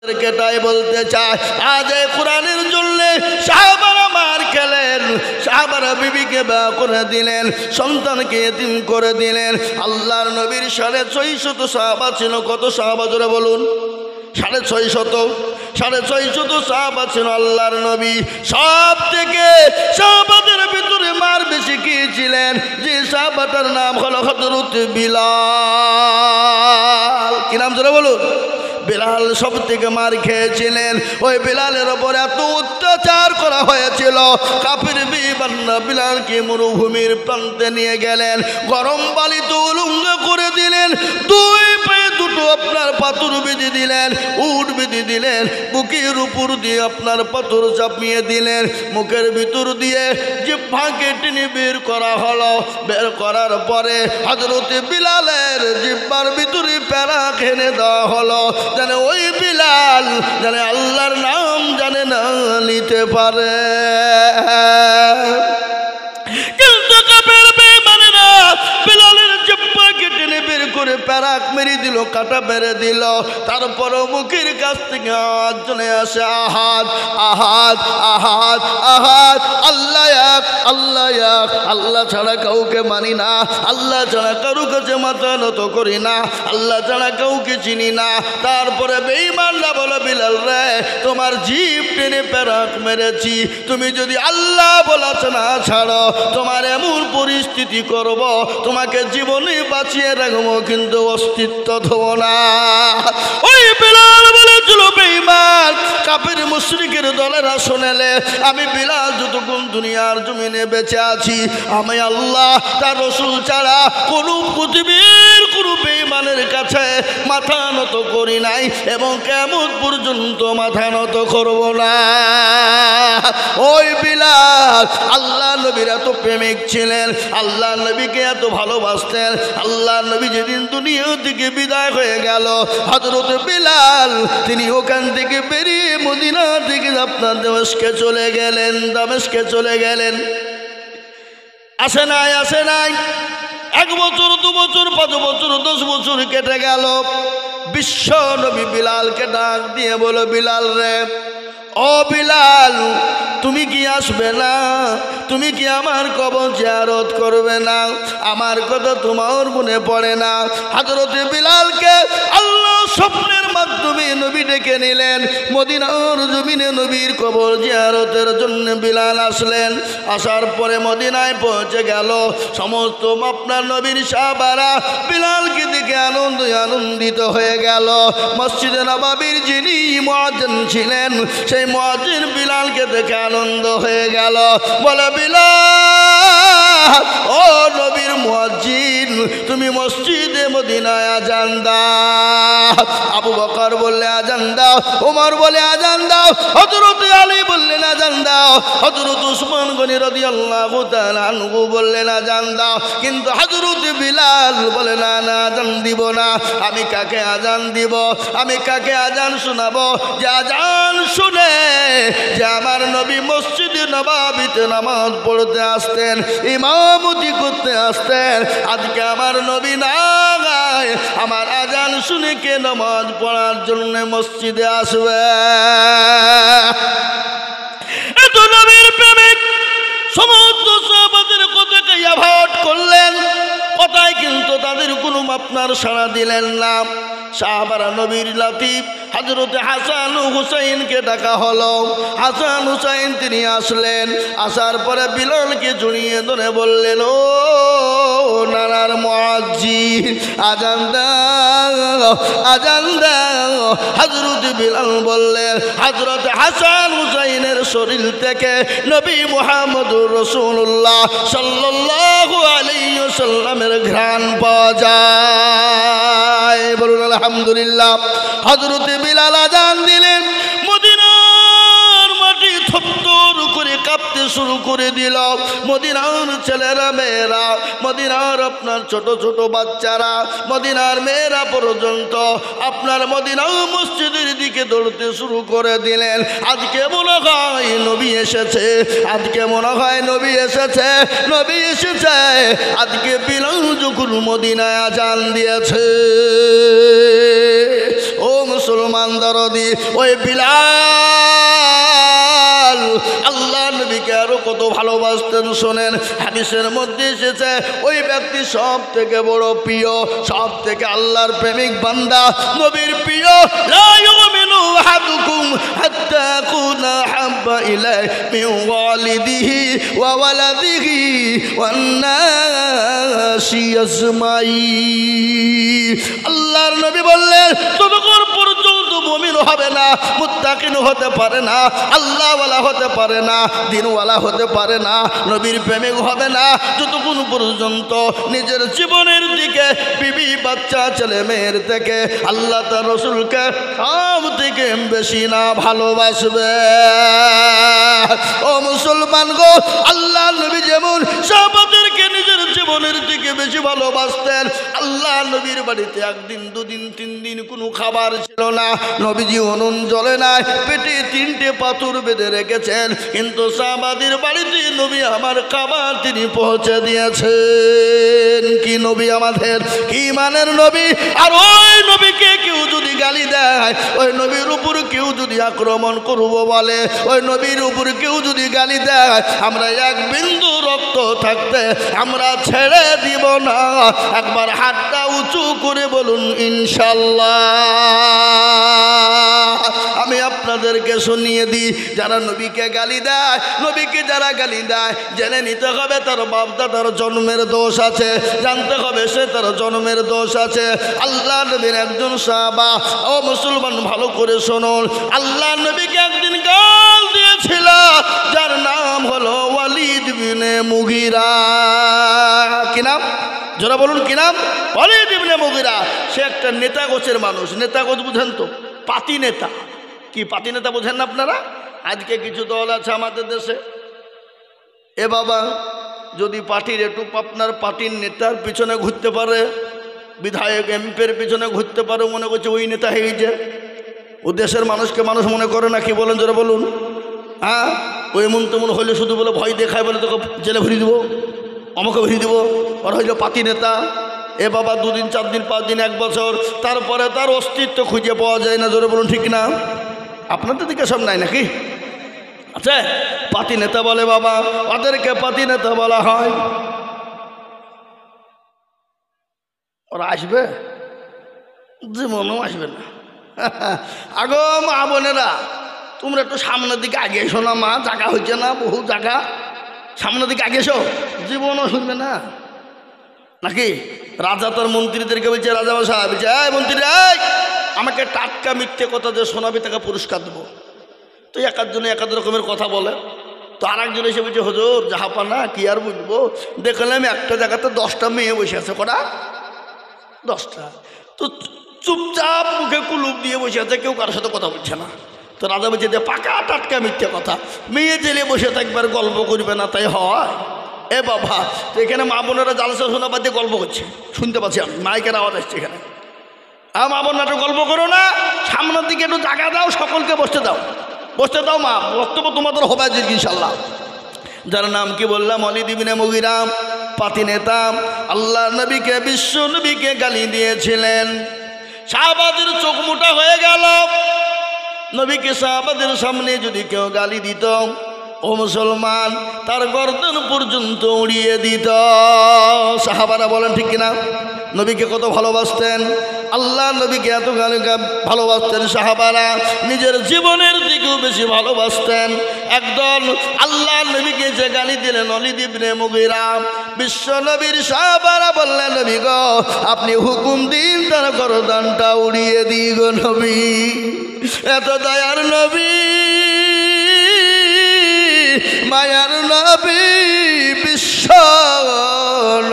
তাই বলতে চায়, আজ এই কোরআনের জন্য সাহাবারা মার খেলেন, সাহাবারা বিবিকে বিয়ে করে দিলেন, সন্তানকে এতিম করে দিলেন। আল্লাহর নবীর 650 সাহাবা ছিল। কত সাহাবা জোরে বলুন? 650 সাহাবা ছিল আল্লাহর নবী। সব থেকে সাহাবাদের ভিতরে মার বেশি কি ছিলেন? যে সাহাবাটার নাম হলো হযরত বিলাল। কি নাম জোরে বলুন? বিলাল সব থেকে মার খেয়েছিলেন। ওই বিলালের ওপর এত অত্যাচার করা হয়েছিল, কাফির বিবান্না বিলালকে মরুভূমির প্রান্তে নিয়ে গেলেন, গরম বালিতে উলঙ্গ করে দিলেন, দুই পায়ে দুটো আপনার পাথর বেঁধে দিলেন, উট বেঁধে দিলেন, বুকের উপর দিয়ে আপনার পাথর চাপিয়ে দিলেন, মুখের ভিতর দিয়ে জিহ্বাকে টেনে বের করা হলো। বের করার পরে হযরত বিলালের জিহ্বার ভিতরে প্যারা খেনে দেওয়া হলো, জানে ওই বিলাল জানে আল্লাহর নাম জানে না নিতে পারে। কিন্তু কাফের বেঈমানেরা বিলালের জিহ্বাকে টেনে বের করে প্যারাক মেরে দিল, কাটা মেরে দিল। তারপরও মুখের কাছ থেকে আওয়াজ চলে আসে, আহাদ আহাদ আহাদ আহাদ, আল্লাহ এক, আল্লাহ এক, আল্লাহ ছাড়া কাউকে মানি না, আল্লাহ ছাড়া কারো কাছে মাথা নত করি না, আল্লাহ ছাড়া কাউকে চিনি না। তারপরে বেঈমানরা বলে, বিলাল রে, তোমার জিভ টেনে প্যারাক মেরেছি, তুমি যদি আল্লাহ বলাছে না ছাড়ো, তোমার এমন পরিস্থিতি করব, তোমাকে জীবনে বাঁচিয়ে রাখবো, কিন্তু অস্তিত্ব দেব না। ওই বিলাল বলেছিল, বেঈমান কাফির মুশরিকের দলেরা শোনেলে, আমি বিলাল যতক্ষণ দুনিয়ার জমিনে বেঁচে আছি, আমি আল্লাহ তার রাসূল ছাড়া কোনো পৃথিবীর কোনো বেঈমানের কাছে মাথা নত করি নাই, এবং কিয়ামত পর্যন্ত মাথা নত করব না। ওই বিলাল আল্লাহ নবীর এত প্রেমিক ছিলেন, আল্লাহ নবীকে এত ভালোবাসতেন। আল্লাহ নবী যেদিন দুনিয়া থেকে বিদায় হয়ে গেল, হযরত বিলাল তিনি ওখান থেকে বেরিয়ে মদিনা থেকে আপনার দামেস্কে চলে গেলেন, দামেস্কে চলে গেলেন। আসে নাই, আসে নাই, 1 বছর 2 বছর 5 বছর 10 বছর কেটে গেল। বিশ্ব নবী বিলালকে ডাক দিয়ে বলো, বিলাল রে, ও বিলাল, তুমি কি আসবে না? তুমি কি আমার কবর জিয়ারত করবে না? আমার কথা তোমার মনে পড়ে না? হযরত বিলালকে আল্লাহ স্বপ্নের মাধ্যমে নবী ডেকে নিলেন। মদিনার জমিনে নবীর কবর জিয়ারতের জন্য বিলাল আসলেন। আসার পরে মদিনায় পৌঁছে গেল। সমস্ত আপনার নবীর সাহাবারা বিলালকে দেখে আনন্দিত হয়ে গেল। মসজিদে নববীর যিনি মুয়াজ্জিন ছিলেন, সেই মুয়াজ্জিন বিলালকে দেখে আনন্দ হয়ে গেল। বলে, বিলাল, ও নবীর মুয়াজ্জিন, তুমি মসজিদে মদিনায় আজান দাও। আবু বকর বললে আজান দাও, ওমর বলে আজান দাও, হযরত আলী বললেন আজান দাও, হযরত উসমান গনি রাদিয়াল্লাহু তাআলা আনহু বললেন আজান দাও। কিন্তু হযরত বিলাল বলে, না না, আজান দিব না। আমি কাকে আজান দিব? আমি কাকে আজান শোনাবো? যে আজান শুনে যে আমার নবী মসজিদে নববীতে নামাজ পড়তে আসতেন, ইমামতি করতে আসতেন, আজকে আমার নবী নাই, আমার আজান শুনে কে নামাজ পড়ার জন্য মসজিদে আসবে? এত নবীর প্রেমিক সমস্ত সাহাবাদের কথাকে অ্যাভয়েড করলেন, কথায় কিন্তু তাদের কোনো আপনার সাড়া দিলেন না। সাহাবারা নবীর লাতিফ হযরত হাসান ও হুসাইনকে ডাকা হলো। হাসান হুসাইন তিনি আসলেন। আসার পরে বিলালকে জড়িয়ে ধরে বললেন, ও নানার মুয়াজ্জিন, আজান দাও, আজান দাও। হযরত বিলাল বললেন, হযরত হাসান হুসাইনের শরীর থেকে নবী মুহাম্মদুর রাসূলুল্লাহ সাল্লাল্লাহু আলাইহি ওয়াসাল্লামের ঘ্রাণ পাওয়া যায়। বলুন আলহামদুলিল্লাহ। হযরত বিলাল আজান দিলেন। মদিনার মাটি থরথর করে কাঁপতে শুরু করে দিল। মদিনার ছেলেরা মেয়েরা, মদিনার আপনার ছোট ছোট বাচ্চারা, মদিনার মেয়েরা পর্যন্ত আপনার মদিনা মসজিদের দিকে দৌড়তে শুরু করে দিলেন। আজকে মনে হয় নবী এসেছে, আজকে মনে হয় নবী এসেছে, নবী এসেছে। আজকে বিলাল যখন মদিনায় আজান দিয়েছে, ও মুসলমান দরদি ওই বিলাল আল্লাহ নবীকে আরো কত ভালোবাসতেন শোনেন। হাদিসের মধ্যে এসেছে ওই ব্যক্তি সব থেকে বড় প্রিয়, সব থেকে আল্লাহর প্রেমিক বান্দা, নবীর প্রিয়। লা ইউমিনু আহাদুকুম হাত্তা কুনা হাব্বা ইলাইহি মিন ওয়ালিদিহি ওয়া ওয়ালাদিহি ওয়ান নাসি আজমাইন। আল্লাহর নবী বললেন ততক্ষণ পর্যন্ত মুমিন হবে না, মুত্তাকিন হতে পারে না, আল্লাহওয়ালা হতে পারে না, দিনওয়ালা হতে পারে না, নবীর প্রেমিক হবে না যতক্ষণ পর্যন্ত নিজের জীবনের দিকে, বিবি বাচ্চা ছেলে মেয়ের থেকে আল্লাহ তার রসুলকে সব থেকে বেশি না ভালোবাসবে। ও মুসলমান গো, আল্লাহ নবী যেমন সাহাবাদেরকে নিজের জীবনের দিকে বেশি ভালোবাসতেন, আল্লাহ নবীর বাড়িতে একদিন দুদিন তিন দিন কোনো খাবার ছিল না, নবীজি উনুন জ্বলে নাই, পেটে 3টে পাথর বেঁধে রেখেছেন, কিন্তু সাহাবাদের বাড়িতে নবী আমার খাবার তিনি পৌঁছে দিয়েছেন। কি নবী আমাদের, কি মানের নবী! আর ওই নবীকে কেউ যদি গালি দেয়, ওই নবীর উপর কেউ যদি আক্রমণ করব বলে, ওই নবীর উপর কেউ যদি গালি দেয়, আমরা এক বিন্দু রক্ত থাকতে আমরা ছেড়ে দিব না। একবার হাতটা উঁচু করে বলুন ইনশাল্লাহ। আমি আপনাদেরকে শুনিয়ে দিই, যারা নবীকে গালি দেয়, নবীকে যারা গালি দেয়, জেনে নিতে হবে তার বাপ দাদার জন্মের দোষ আছে, জানতে হবে সে তার জন্মের দোষ আছে। আল্লাহ নবীর একজন সাহাবা, ও মুসলমান ভালো করে শুনুন, আল্লাহ নবীকে একদিন গাল দিয়েছিল যার নাম হলো ওয়ালিদ বিনে মুগিরা। কি নাম? যারা বলুন কি নাম? ওয়ালিদ ইবনে মুগিরা। সে একটা নেতা গোছের মানুষ। নেতা গোছ বুঝেন তো? পাতি নেতা। কি পাতি নেতা বোঝেন না আপনারা? আজকে কিছু দল আছে আমাদের দেশে, এ বাবা যদি পার্টির একটু আপনার পার্টির নেতার পিছনে ঘুরতে পারে, বিধায়ক এমপির পিছনে ঘুরতে পারে, মনে করছে ওই নেতা হয়ে যায়। ও দেশের মানুষকে মানুষ মনে করে না। কি বলেন যারা বলুন? হ্যাঁ, ওই এমন তেমন হইলে শুধু বলে ভয় দেখায়, বলে তোকে জেলে ভরিয়ে দেবো, আমাকে ভরিয়ে দেবো, ওরা হইল পাতি নেতা। এ বাবা 2 দিন 4 দিন 5 দিন 1 বছর, তারপরে তার অস্তিত্ব খুঁজে পাওয়া যায় না। জোরে বলুন ঠিক না? আপনাদের দিকে সব নাই নাকি? আচ্ছা, পাতি নেতা বলে বাবা, ওদেরকে পাতি নেতা বলা হয়। ওরা আসবে? জীবনও আসবে না। আগো মা বোনেরা, তোমরা একটু সামনের দিকে আগে এসো না মা, জায়গা হচ্ছে না, বহু জায়গা, সামনের দিকে আগে এসো, জীবনও শুনবে না নাকি? রাজা তোর মন্ত্রীদেরকে বলছে, রাজা মশাই বলছে, এই মন্ত্রী আমাকে টাটকা মিথ্যে কথা যে শোনাবি তাকে পুরস্কার দেবো। তো একজনে এক রকমের কথা বলে, তো আর একজন এসে বলছে, হুজুর জাহাপানা কি আর বুঝবো, দেখলাম একটা জায়গাতে 10টা মেয়ে বসে আছে। কটা? 10টা। তো চুপচাপ মুখে কুলুপ দিয়ে বসে আছে, কেউ কারোর সাথে কথা বলছে না। তো রাজা বলছে যে পাকা টাটকা মিথ্যে কথা, মেয়ে জেলে বসে থাকবার গল্প করবে না, তাই হয়? এ বাবা, তো এখানে মা বোনেরা জালসা শোনা বাদ দিয়ে গল্প করছে, শুনতে পাচ্ছি আমি, মাইকের আওয়াজ আসছে এখানে। মা বোনরা একটু গল্প করো না, সামনের দিকে একটু জায়গা দাও, সকলকে বসতে দাও, বসতে দাও মা, বক্তব্য তোমাদের হবে আজকে ইনশাল্লাহ। যার নাম কি বললাম, ওয়ালিদ ইবনে মুগিরা, পাতি নেতা, আল্লাহ নবীকে, বিশ্ব নবীকে গালি দিয়েছিলেন। সাহাবাদের চোখ মোটা হয়ে গেল। নবীকে সাহাবাদের সামনে যদি কেউ গালি দিত, ও মুসলমান, তার গর্দন পর্যন্ত উড়িয়ে দিত। সাহাবারা বলেন ঠিক কিনা? নবীকে কত ভালোবাসতেন, আল্লাহ নবীকে এত ভালোবাসতেন সাহাবারা, নিজের জীবনের দিকেও বেশি ভালোবাসতেন। একদল আল্লাহ নবীকে যে গালি দিলেন ওয়ালিদ ইবনে মুগিরা, বিশ্ব নবীর সাহাবারা বললেন, নবী গো আপনি হুকুম দিন তার গর্দনটা উড়িয়ে দিই গো নবী। এত দয়ার নবী, মায়ার নবী, বিশ্ব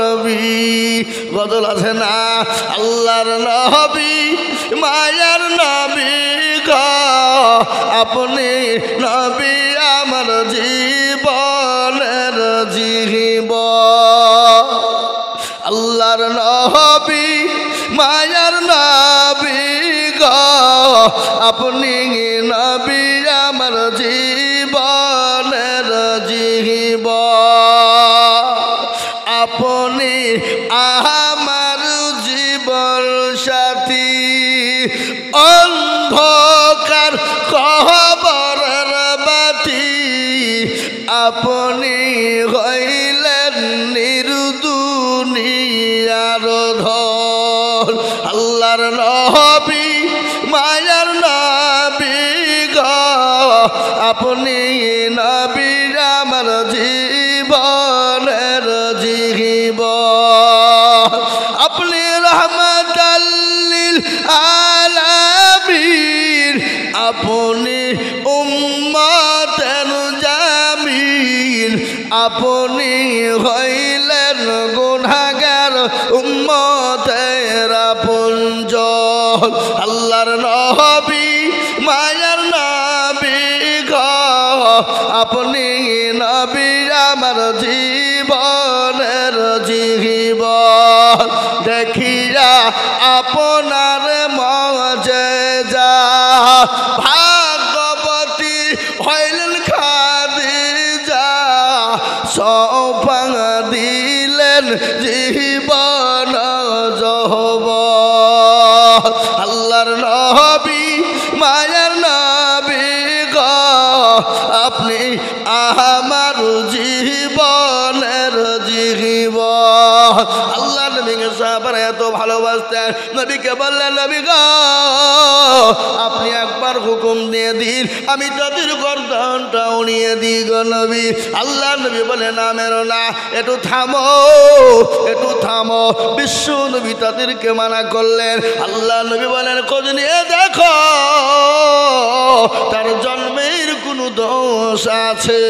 নবী, বদল আছে না? আল্লাহর নবী, মায়ার নবী গো আপনি নবী আমার জীবনের জীবন। আল্লাহর নবী, মায়ার নবী গো আপনি নবী আমার জীবনের জীবন। আপনি আমার জীবন সাথী, অন্ধ আল্লাহর নবী মায়ার নবী গো আপনি নবী আমার জীবনের জীবন আপনি রহমাতাল লিল আলামিন আপনি উম্মতের জামিন আপনি হইলেন গুনাহগার উম্মতের আপনজন আল্লাহর নবী মায়ার নবী গো আপনি নবী আমার জীবনের জীবন দেখিয়া আপনার মজেজা ভাগবতী হইলেন খাদিজা সৌপা দিলেন জীবন যৌবন আল্লাহর নবী মায়ার নবী গো আপনি আমার জীবনের জীবন আল্লাহ নবীকে সাহাবারা এত ভালোবাসতেন নবীকে বললেন নবী গো আপনি একবার হুকুম দিয়ে দিন আমি তাদের গর্দনটা উড়িয়ে দিই গো নবী আল্লাহ নবী বলে না মেরো না একটু থামো বিশ্ব নবী তাদেরকে মানা করলেন আল্লাহ নবী বলেন খোঁজ নিয়ে দেখো তার জন্মের কোনো দোষ আছে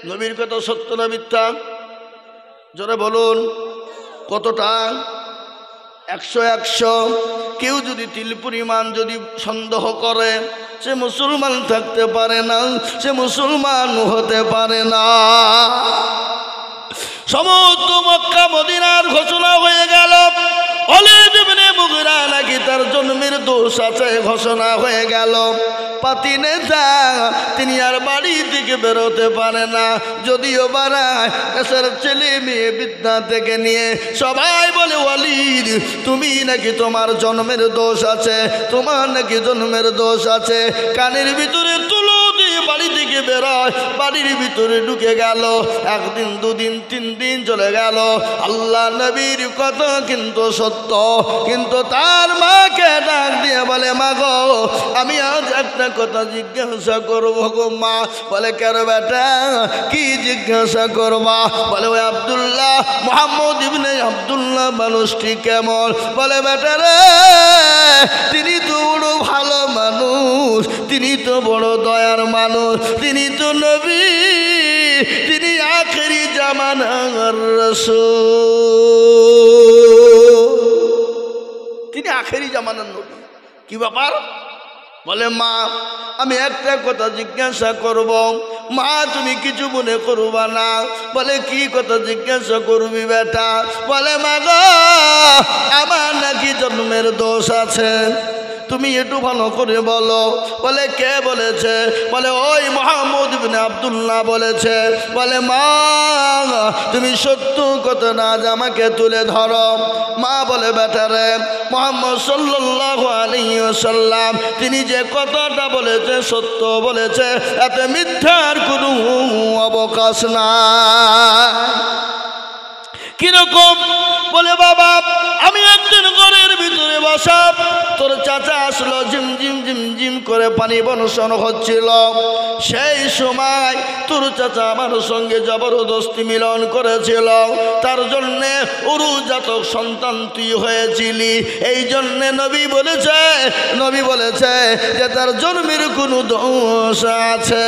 নবীর কথা সত্য না মিথ্যা জোরে বলুন কতটা 100 কেউ যদি তিল পরিমাণ যদি সন্দেহ করে সে মুসলমান থাকতে পারে না সে মুসলমান হতে পারে না সমস্ত মক্কা মদিনার ঘোষণা হয়ে গেল ওলীদ ইবনে মুগীরা নাকি তার জন্মের দোষ আছে ঘোষণা হয়ে গেল পাতি নেতা তিনি আর বাড়ি থেকে বেরোতে পারে না যদিও বাড়ায় দেশের ছেলে মেয়ে বিদ্যা থেকে নিয়ে সবাই বলে ওলীদ তুমি নাকি তোমার জন্মের দোষ আছে তোমার নাকি জন্মের দোষ আছে কানের ভিতরে তুলো দিয়ে বাড়ি থেকে বেরোয় বাড়ির ভিতরে ঢুকে গেল একদিন দুদিন 3 দিন চলে গেল আল্লাহ নবীর কথা কিন্তু সত্য কিন্তু তার মাকে ডাক দিয়ে বলে মা গো আমি আজ একটা কথা জিজ্ঞাসা করবো গো মা বলে কেন বেটা কি জিজ্ঞাসা করবা বলে ওই আব্দুল্লাহ মুহাম্মদ ইবনে আব্দুল্লাহ মানুষটি কেমন বলে বেটা রে তিনি তো বড় ভালো মানুষ তিনি তো বড় দয়ার মানুষ তিনি তো নবী তিনি আখেরি জামানার রাসূল তিনি আখেরি জামানার নবী কি ব্যাপার বলে মা আমি একটা কথা জিজ্ঞাসা করব মা তুমি কিছু মনে করবা না বলে কি কথা জিজ্ঞাসা করবি বেটা বলে মা গো আমার নাকি জন্মের দোষ আছে তুমি একটু ভালো করে বলো বলে কে বলেছে বলে ওই মুহাম্মদ ইবনে আব্দুল্লাহ বলেছে বলে মা তুমি সত্য কথা না আমাকে তুলে ধরো মা বলে বেটা রে মুহাম্মদ সাল্লাল্লাহু আলাইহি ওয়াসাল্লাম তিনি যে কথাটা বলেছে সত্য বলেছে এতে মিথ্যার কোনো অবকাশ নাই কিরকম বলে বাবা আমি একদিন ঘরের ভিতরে বসা তোর চাচা আসলো ঝিমঝিম করে পানি বর্ষণ হচ্ছিল সেই সময় তোর চাচা আমার সঙ্গে জবরদস্তি মিলন করেছিল তার জন্যে উরুজাতক সন্তান তুই হয়েছিলি এই জন্যে নবী বলেছে যে তার জন্মের কোনো দোষ আছে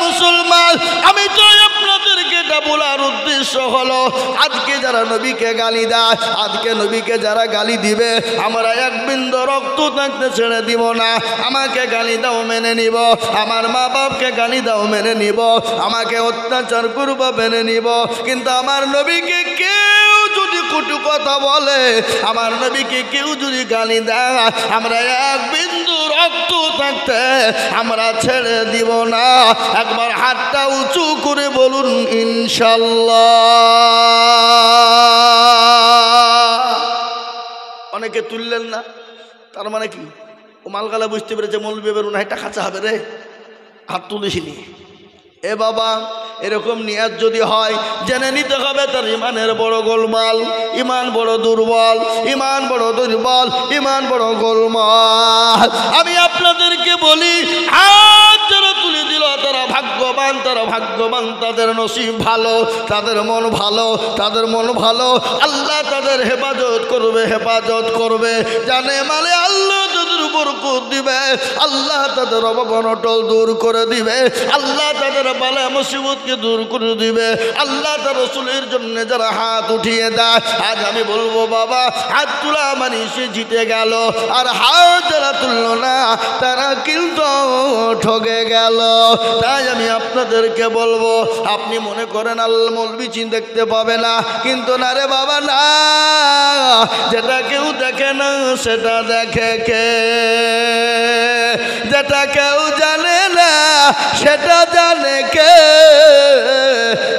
মুসলমান আমি তো আপনাদেরকে এটা বলার উদ্দেশ্য হলো আজকে যারা নবীকে গালি দেয় আজকে নবীকে যারা গালি দিবে আমরা এক বিন্দু রক্ত থাকতে ছেড়ে দিব না আমাকে গালি দাও মেনে নিব আমার মা বাপকে গালি দাও মেনে নিব আমাকে অত্যাচার করবো মেনে নিব কিন্তু আমার নবীকে কেউ যদি কটু কথা বলে আমার নবীকে কেউ যদি গালি দেয় আমরা এক বিন্দু রক্ত থাকতে আমরা ছেড়ে দিব না একবার হাতটা উঁচু করে বলুন ইনশাল্লাহ অনেকে তুললেন না তার মানে কি ও মালগালা বুঝতে পেরেছে মৌলবি বেরো না এটা খাঁচা হবে রে হাত তুলিসনি এ বাবা এরকম নিয়াত যদি হয় জেনে নিতে হবে তার ইমানের বড় গোলমাল, ইমান বড় দুর্বল, ইমান বড় দুর্বল, ইমান বড় গোলমাল। আমি আপনাদেরকে বলি হাত যারা তুলে দিল তারা ভাগ্যবান, তারা ভাগ্যবান, তাদের নসিব ভালো, তাদের মন ভালো, তাদের মন ভালো। আল্লাহ তাদের হেফাজত করবে, হেফাজত করবে। জানে মানে আল্লাহ তাদের উপর কুদ দিবে, আল্লাহ তাদের অবনটল দূর করে দিবে, আল্লাহ তাদের বালা মুসিবতকে দূর করে দিবে। আল্লাহ তার রাসূলের জন্য যারা হাত উঠিয়ে দেয়, আজ আমি বলবো বাবা হাত তোলা মানে সে জিতে গেল, আর হাত যারা তুলল না তারা কিন্তু ঠকে গেল। তাই আমি আপনাদেরকে বলবো, আপনি মনে করেন আল্লাহ মৌলবি চিন দেখতে পাবে না, কিন্তু না রে বাবা না, যেটা কেউ দেখে না সেটা দেখে কে, যেটা কেউ জানে না সেটা জানে কে,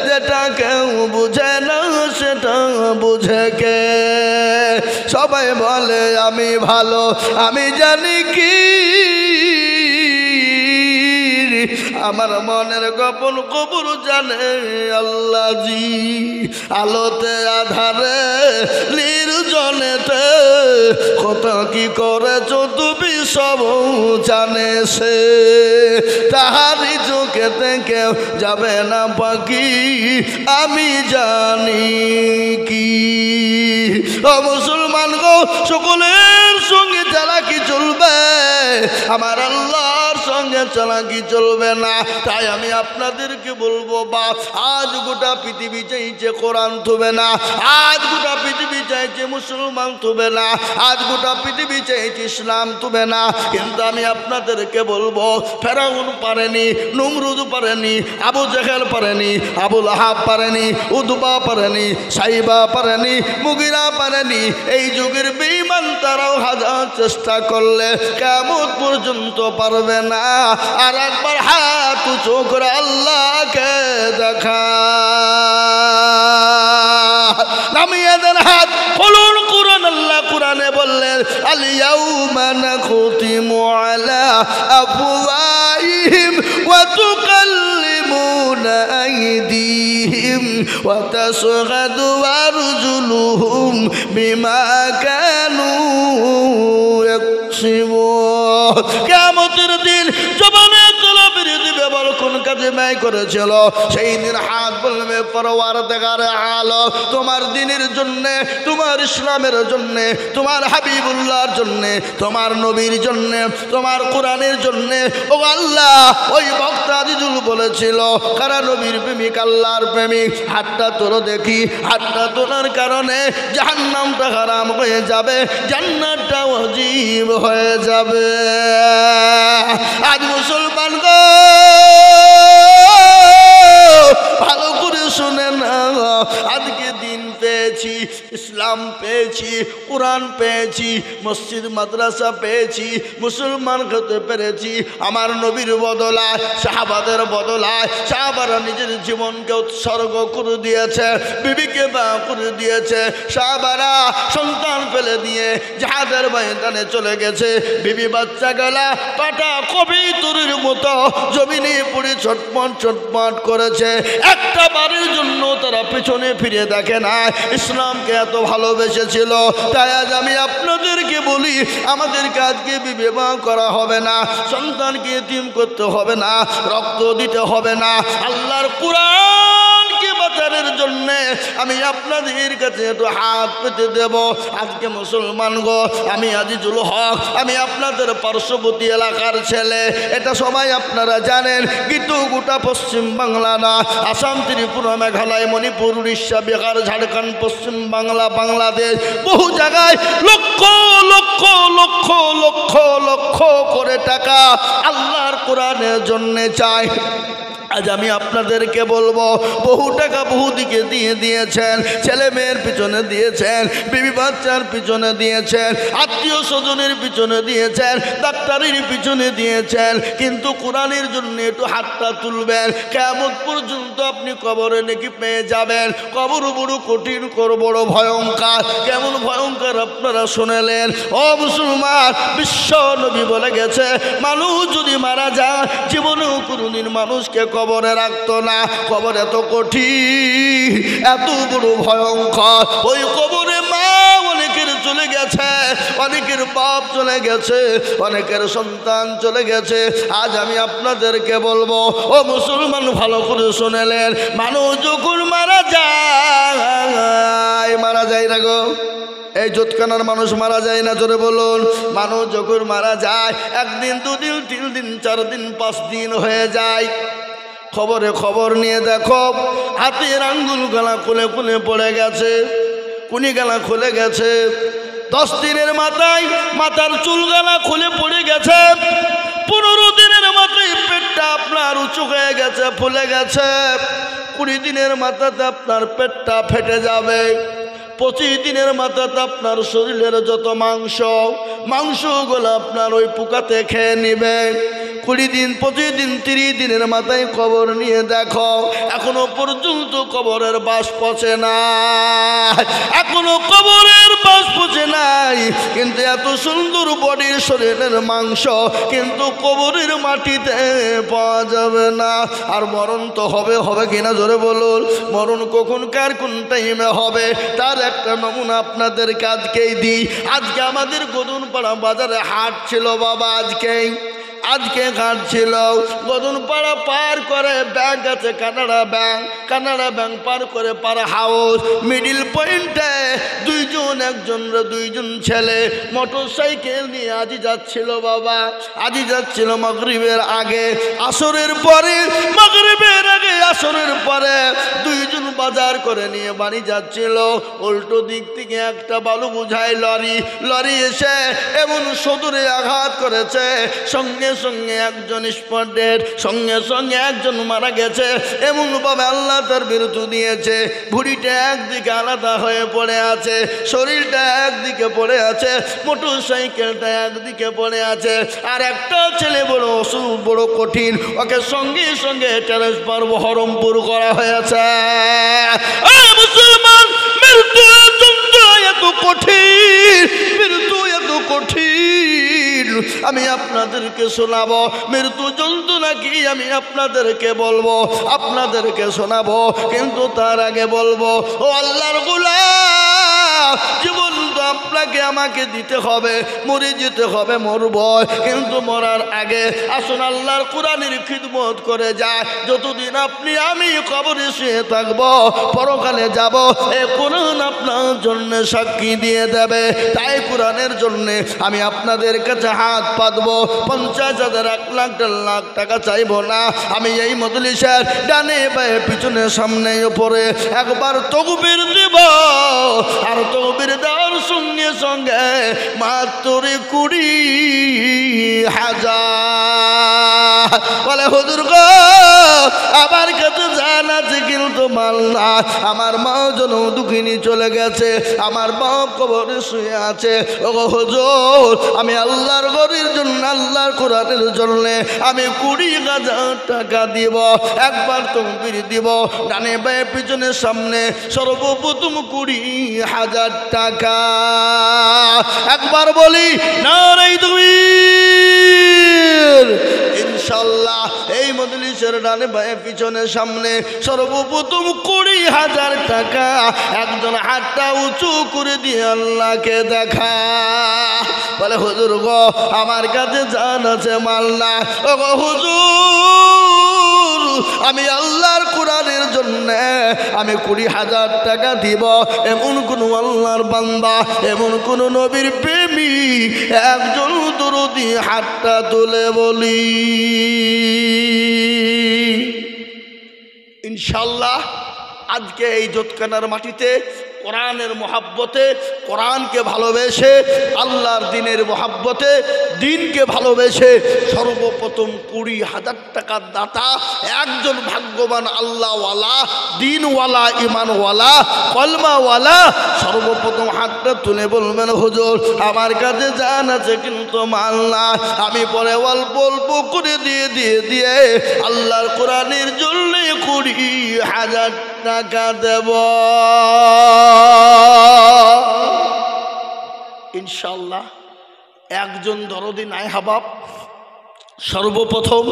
যেটা কেউ বুঝে না সেটা বুঝে কে। সবাই বলে আমি ভালো, আমি জানি কি আমার মনের গোপন কবর জানে আল্লাহ জি। আলোতে আধারে নির্জনেতে কত কি করেছো তুমি সব জানে সে, তাহারি চোখেতে কেউ যাবে না বাকি আমি জানি কি। ও মুসলমান গো, সকলের সঙ্গে চালাকি চলবে, আমার আল্লাহর সঙ্গে চালাকি চলবে না। তাই আমি আপনাদেরকে বলবো বা আজ গোটা পৃথিবী চাইছে কোরআন থুবে না, আজ গোটা পৃথিবী চাইছে মুসলমান থুবে না, আজ গোটা পৃথিবী চাইছে ইসলাম থুবে না। কিন্তু আমি আপনাদেরকে বলবো ফেরাউন পারেনি, নমরুদ পারেনি, আবু জেহেল পারেনি, আবু লাহাব পারেনি, উদবা পারেনি, সাইবা পারেনি, মুগিরা পারেনি। এই যুগের বেঈমান তারাও হাজার চেষ্টা করলে কিয়ামত পর্যন্ত পারবে না। আর একবার হাত উঁচু করে আল্লাহকে দেখা, নামিয়ে দেন হাত, বলুন কুরআন। আল্লাহ কুরআনে বললেন আল ইয়াউমা নাখতিমু আলা আফওয়াহিহিম ওয়া তুকাল্লিমুনা আইদিহিম ওয়া তাশহাদু আরজুলুহুম বিমা কানু ইয়াকসিবুন। কিয়ামতের দিন জবানে তলা বেরিয়ে দিবে, বল কোন কাজে ব্যয় করেছিল। সেই দিন হাত বলবে পরওয়ারদিগার আলম, তোমার দ্বীনের জন্য, তোমার ইসলামের জন্য, তোমার হাবিবুল্লাহর জন্য, তোমার নবীর জন্য, তোমার কোরআনের জন্য। ও আল্লাহ, ওই বক্তা আজিজুল বলেছিল কারা নবীর প্রেমিক, আল্লাহর প্রেমিক, হাতটা তোলো দেখি। হাতটা তোলার কারণে জাহান্নামটা হারাম হয়ে যাবে, জান্নাতটা ওয়াজিব হয়ে যাবে। আজ মুসলমান গো ভালো করে শুনে না, আজকে দিন পেয়েছি, ইসলাম পেয়েছি, কোরআন পেয়েছি, মসজিদ মাদ্রাসা পেয়েছি, মুসলমান হতে পেরেছি। আমার নবীর বদলায়, সাহাবাদের বদলায়, সাহাবারা নিজের জীবনকে উৎসর্গ করে দিয়েছে, বিবিকে বা করে দিয়েছে। সাহাবারা সন্তান ফেলে দিয়ে জাহাদের ময়দানে চলে গেছে, বিবি বাচ্চা গলা পাটা কবিতুরের মতো জমিনে পড়ে ছটপট ছটপট করেছে। একটা বারের জন্য তারা পেছনে ফিরে দেখে না, ইসলামকে এত ভালোবেসেছিল। তাই আজ আমি আপনাদেরকে বলি, আমাদেরকে আজকে বিবাহ করা হবে না, সন্তানকে এতিম করতে হবে না, রক্ত দিতে হবে না। আল্লাহর কোরআনকে বাঁচানোর জন্য আমি আপনাদের কাছে একটু হাত পেতে দেব। আজকে মুসলমান গো, আমি আজিজুল হক, আমি আপনাদের পার্শ্ববর্তী এলাকার ছেলে, এটা সবাই আপনারা জানেন। কিন্তু গোটা পশ্চিম বাংলা না, আসাম, ত্রিপুরা, মেঘালয়, মণিপুর, উড়িষ্যা, বিহার, ঝাড়খণ্ড, পশ্চিম বাংলা, বাংলাদেশ, বহু জায়গায় লক্ষ লক্ষ লক্ষ লক্ষ লক্ষ করে টাকা আল্লাহর কোরআনের জন্য চাই। আজ আমি আপনাদেরকে বলবো, বহু টাকা বহু দিকে দিয়ে দিয়েছেন, ছেলে মেয়ের পিছনে দিয়েছেন, বিবি বাচ্চার পিছনে দিয়েছেন, আত্মীয় স্বজনের পিছনে দিয়েছেন, ডাক্তারের পিছনে দিয়েছেন, কিন্তু কোরআনের জন্য একটু হাতটা তুলবেন। কিয়ামত পর্যন্ত আপনি কবরে নাকি পেয়ে যাবেন। কবর বড় কঠিন, বড় ভয়ঙ্কর। কেমন ভয়ঙ্কর আপনারা শুনেলেন? ও মুসলমান, বিশ্ব নবী বলে গেছে, মানুষ যদি মারা যায় জীবনেও কোনোদিন মানুষকে কবরে রাখতো না। কবর এত কঠিন, এত বড় ভয়ঙ্কর। ওই কবরে মা অনেকের চলে গেছে, অনেকের বাপ চলে গেছে, অনেকের সন্তান চলে গেছে। আজ আমি আপনাদেরকে বলবো, ও মুসলমান ভালো করে শুনেলেন, মানুষ যখন মারা যায় না গো, এই জোতখানার মানুষ মারা যায় না, জোরে বলুন। মানুষ যখন মারা যায়, একদিন, দুদিন, 3 দিন, 4 দিন, 5 দিন হয়ে যায়। খবরে খবর নিয়ে দেখো, হাতের আঙ্গুল গলা খুলে খুলে পড়ে গেছে, কুনি গলা খুলে গেছে। 10 দিনের মাথায় মাথার চুল গলা খুলে পড়ে গেছে। 15 দিনের মাথায় পেটটা আপনার উঁচু হয়ে গেছে, ফুলে গেছে। 20 দিনের মাথাতে আপনার পেটটা ফেটে যাবে। 25 দিনের মাথাতে আপনার শরীরের যত মাংসগুলো আপনার ওই পোকাতে খেয়ে নিবে। 20 দিন, 25 দিন, 30 দিনের মাথায় খবর নিয়ে দেখো, এখনো পর্যন্ত কবরের বাস পচে না, এখনো কবরের বাস পচে নাই। কিন্তু এত সুন্দর বডির শরীরের মাংস কিন্তু কবরের মাটিতে পাওয়া যাবে না। আর মরণ তো হবে, হবে কিনা জোরে বলুন। মরণ কখন কার কোন টাইমে হবে তার একটা নমুনা আপনাদেরকে আজকেই দিই। আজকে আমাদের গদনপাড়া বাজারে হাট ছিল বাবা, আজকে ঘাট ছিল। গদনপাড়া পার করে ব্যাংক আছে, কানাডা ব্যাংক পার করে পাড়া হাউস, মিডিল পয়েন্টে দুইজন ছেলে মোটর সাইকেল নিয়ে আজি যাচ্ছিল বাবা, আজি যাচ্ছিল মাগরিবের আগে আসরের পরে, মাগরিবের আগে আসরের পরে। দুইজন বাজার করে নিয়ে বাড়ি যাচ্ছিল। উল্টো দিক থেকে একটা বালু বোঝাই লরি এসে এমন সদরে আঘাত করেছে, সঙ্গে সঙ্গে একজন স্পট ডেড, সঙ্গে সঙ্গে একজন মারা গেছে। এমন ভাবে আল্লাহ তার বিরুদ্ধে দিয়েছে। ভুঁড়িটা একদিকে আলাদা হয়ে পড়ে আছে, শরীরটা একদিকে পড়ে আছে, মোটর সাইকেলটা একদিকে পড়ে আছে। আর একটা ছেলে বড় অসুখ, বড় কঠিন, ওকে সঙ্গে সঙ্গে ট্রান্সফার বহরমপুর করা হয়েছে। মুসলমান, মৃত্যু এত কঠিন, মৃত্যু এত কঠিন। আমি আপনাদেরকে শোনাবো মৃত্যু যন্ত্রণা কি, আমি আপনাদেরকে বলবো, আপনাদেরকে শোনাবো। কিন্তু তার আগে বলবো, ও আল্লাহর গোলাম, জীবন তো আপনাকে আমাকে দিতে হবে, মরে যেতে হবে, মরব। কিন্তু মরার আগে আসুন আল্লাহর কোরআনের খিদমত করে যায়। যতদিন আপনি আমি কবরে শুয়ে থাকবো, পরকালে যাব, এ কোরআন আপনার জন্য সাক্ষী দিয়ে দেবে। তাই কোরআনের জন্য আমি আপনাদের কাছে হাত পাতবো। 50,000, 1 লাখ, 1.5 লাখ টাকা চাইবো না। আমি এই মজলিসের ডানে বায়ে পিছনে সামনে উপরে একবার তকবীর দিব, আর তকবীর দেওয়ার সঙ্গে সঙ্গে মাত্র 20,000 বলে হুজুর গো আমার কাছে জান আছে কিন্তু মাল না। আমার মা জন দুঃখিনী চলে গেছে, আমার বাপ কবরে শুয়ে আছে। ও হুজুর আমি আল্লাহর ঘরের জন্য, আল্লাহর কোরআনের জন্য আমি 20,000 টাকা দিব। একবার তকবীর দিব, ডানে বায়ে পিছনে সামনে সর্বপ্রথম 20,000 টাকা। একবার বলি নারে তাকবীর। ইনশাআল্লাহ এই মজলিসের ডানে বায়ে পিছনে সামনে সর্বপ্রথম 20,000 টাকা। একজন হাতটা উঁচু করে দিয়ে আল্লাহকে দেখা, বলে হুজুর গো আমার কাছে জান আছে মাল না। ও গো হুজুর আমি আল্লাহর কোরআনের জন্য আমি 20,000 টাকা দিব। এমন কোন আল্লাহর বান্দা, এমন কোন নবীর প্রেমী একজন দরদি হাতটা তুলে বলি। ইনশাআল্লাহ আজকে এই জোতখানার মাটিতে কোরআনের মহাব্বতে, কোরআনকে ভালোবেসে, আল্লাহর দিনের মহাব্বতে, দিনকে ভালোবেসে সর্বপ্রথম 20,000 টাকার দাতা একজন ভাগ্যবান আল্লাহওয়ালা, দিনওয়ালা, ইমানওয়ালা, কলমাওয়ালা সর্বপ্রথম হাতটা তুলে বলবেন হুজুর আমার কাছে জান আছে কিন্তু মাল না। আমি পরে অল্প অল্প করে দিয়ে আল্লাহর কোরআনের জন্য 20,000 টাকা দেব। ইনশাআল্লাহ একজন দরদি নাই হাবাব সর্বপ্রথম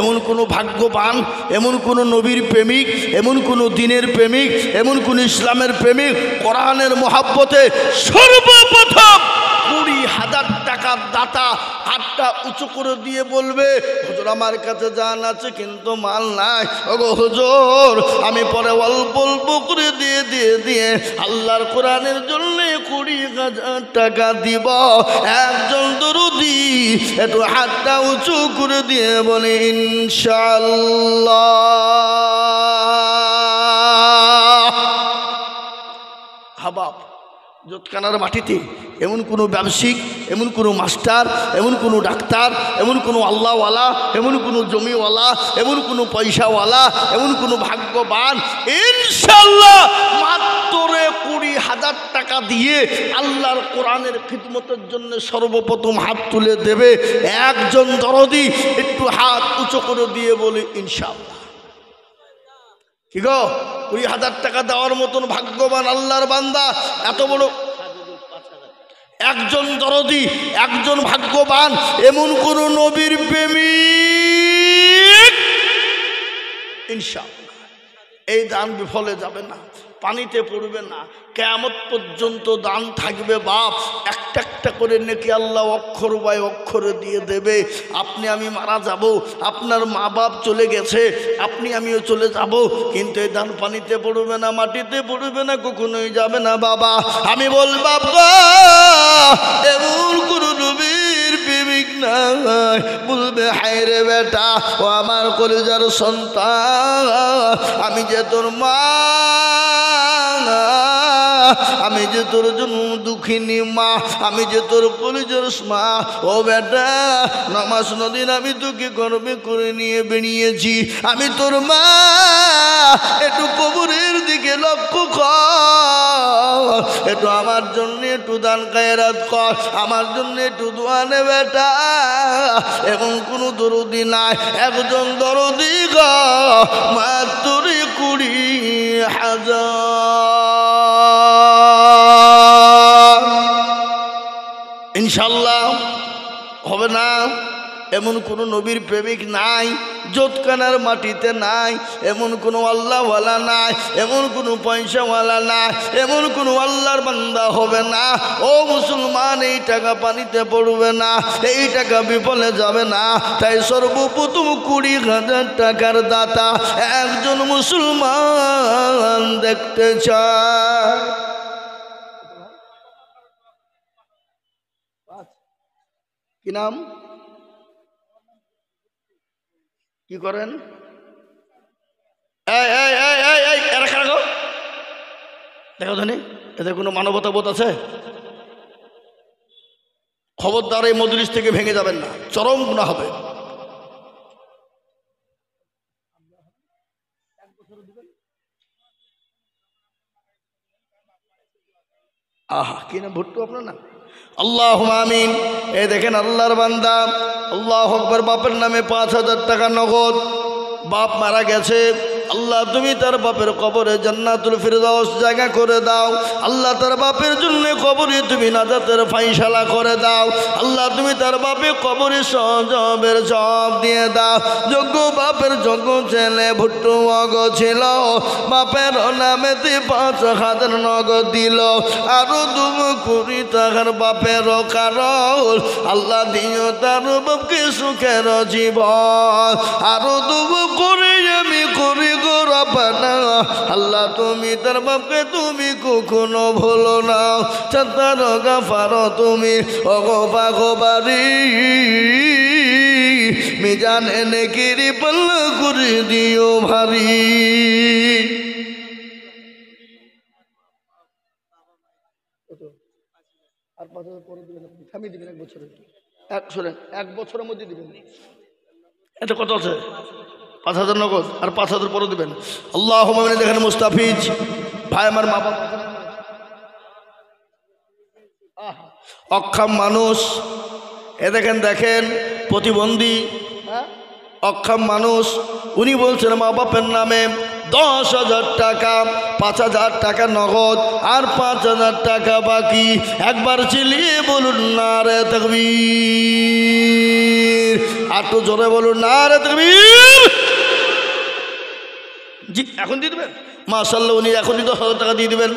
এমন কোনো ভাগ্যবান, এমন কোনো নবীর প্রেমিক, এমন কোনো দিনের প্রেমিক, এমন কোনো ইসলামের প্রেমিক কোরআনের মহাব্বতে সর্বপ্রথম 20,000 টাকার দাতা হাতটা উঁচু করে দিয়ে বলবে, হুজুর আমার কাছে জান আছে কিন্তু মাল নাই, ওগো হুজুর আমি পরে অল্প অল্প করে দিয়ে আল্লাহর কোরআনের জন্য 20,000 টাকা দিব। একজন দরুদি একটু হাতটা উঁচু করে দিয়ে বলে ইনশাআল্লাহ। হাবাব জোতকানার মাটিতে এমন কোনো ব্যবসায়িক, এমন কোনো মাস্টার, এমন কোনো ডাক্তার, এমন কোনো আল্লাহওয়ালা, এমন কোনো জমিওয়ালা, এমন কোনো পয়সাওয়ালা, এমন কোনো ভাগ্যবান ইনশাআল্লাহ মাত্র 20,000 টাকা দিয়ে আল্লাহর কোরআনের খিদমতের জন্য সর্বপ্রথম হাত তুলে দেবে। একজন দরদি একটু হাত উঁচু করে দিয়ে বলে ইনশাআল্লাহ। কি গো 20,000 টাকা দেওয়ার মতন ভাগ্যবান আল্লাহর বান্দা এত বড় একজন দরদি, একজন ভাগ্যবান, এমন কোন নবীর প্রেমিক ইনশাআল্লাহ এই দান বিফলে যাবে না, পানিতে পড়বে না, কিয়ামত পর্যন্ত দান থাকবে। বাপ একটা একটা করে নেকি আল্লাহ অক্ষর বাই অক্ষরে দিয়ে দেবে। আপনি আমি মারা যাব, আপনার মা বাপ চলে গেছে, আপনি আমিও চলে যাব, কিন্তু এই দান পানিতে পড়বে না, মাটিতে পড়বে না, কখনোই যাবে না। বাবা আমি বলবাব এমন কোন নবীর প্রেমিক নাই বলবে হায় রে বেটা ও আমার কলেজার সন্তান, আমি যে তোর মা, আমি যে তোর জন্য দুঃখিনী মা, আমি যে তোর কলেজার মা, ও বেটা নামাজ নদিন আমি তোকে গর্বে করে নিয়ে বেরিয়েছি, আমি তোর মা, একটু কবরের দিকে লক্ষ্য কর, একটু আমার জন্য একটু দান খায়রাত কর, আমার জন্য একটু দোয়া নে বেটা। এবং কোনো দরদি নাই, একজন দরদি গো মাত্র 20,000 ইনশাল্লাহ হবে না। এমন কোনো নবীর প্রেমিক নাই, জোতকানার মাটিতে নাই, এমন কোনো আল্লাহওয়ালা নাই, এমন কোনো পয়সাওয়ালা নাই, এমন কোনো আল্লাহর বান্দা হবে না। ও মুসলমান এই টাকা পানিতে পড়বে না, এই টাকা বিফলে যাবে না। তাই সর্বপ্রথম 20,000 টাকার দাতা একজন মুসলমান দেখতে চায়। কি নাম, কি করেন? দেখো ধনী, এদের কোনো মানবতা বোধ আছে? খবরদার এই মজলিস থেকে ভেঙে যাবেন না, চরম গুনাহ হবে। আহা কি না ভুট্টু আপনার না, আল্লাহুম্মা আমিন। এই দেখেন আল্লাহর বান্দা, আল্লাহু আকবার, বাপের নামে 5,000 টাকা নগদ। বাপ মারা গেছে, আল্লাহ তুমি তার বাপের কবরে জান্নাতুল ফিরদাউস জায়গা করে দাও। আল্লাহ তার বাপের জন্য কবরে তুমি নাজাতের ফায়সালা করে দাও। আল্লাহ তুমি তার বাপে কবরে সজবের জব দিয়ে দাও। যোগ্য বাপের যোগ্য ছেলে ভুট্টু অগ ছিল, বাপের নামেতে 5,000 নগদ দিল, আরো 2 কোটি টাকার বাপের কারণ আল্লাহ দিও তার বাপকে সুখের জীবন, আরো 2 করে আমি করি গো রব্বানা। আল্লাহ তুমি তার বাপকে তুমি কখনো ভুলো না, চাতার গাফার তুমি ওগো পাগবারি মিজানে নেকিরি পাল্লা করে দিও ভারী। আর 5,000 পরে দিবেন, থামিয়ে দিবেন 1 বছরে, শোনেন 1 বছরের মধ্যে দিবেন। এটা কত আছে? 5,000 নগদ, আর 5,000 পরে দিবেন। আল্লাহুম্মা আমিন। দেখেন মুস্তাফিজ ভাই, আমার মা বাবা অক্ষম মানুষ, এ দেখেন দেখেন প্রতিবন্ধী অক্ষম মানুষ, উনি বলছেন মা বাপের নামে 10,000 টাকা, 5,000 টাকা নগদ, আর 5,000 টাকা বাকি। একবার চিল্লিয়ে বলুন নারে তাকবীর। একটু জোরে বলুন নারে তাকবীর। জি এখন দিয়ে দেবেন মাশাআল্লাহ, উনি এখনই 10,000 টাকা দিয়ে দেবেন।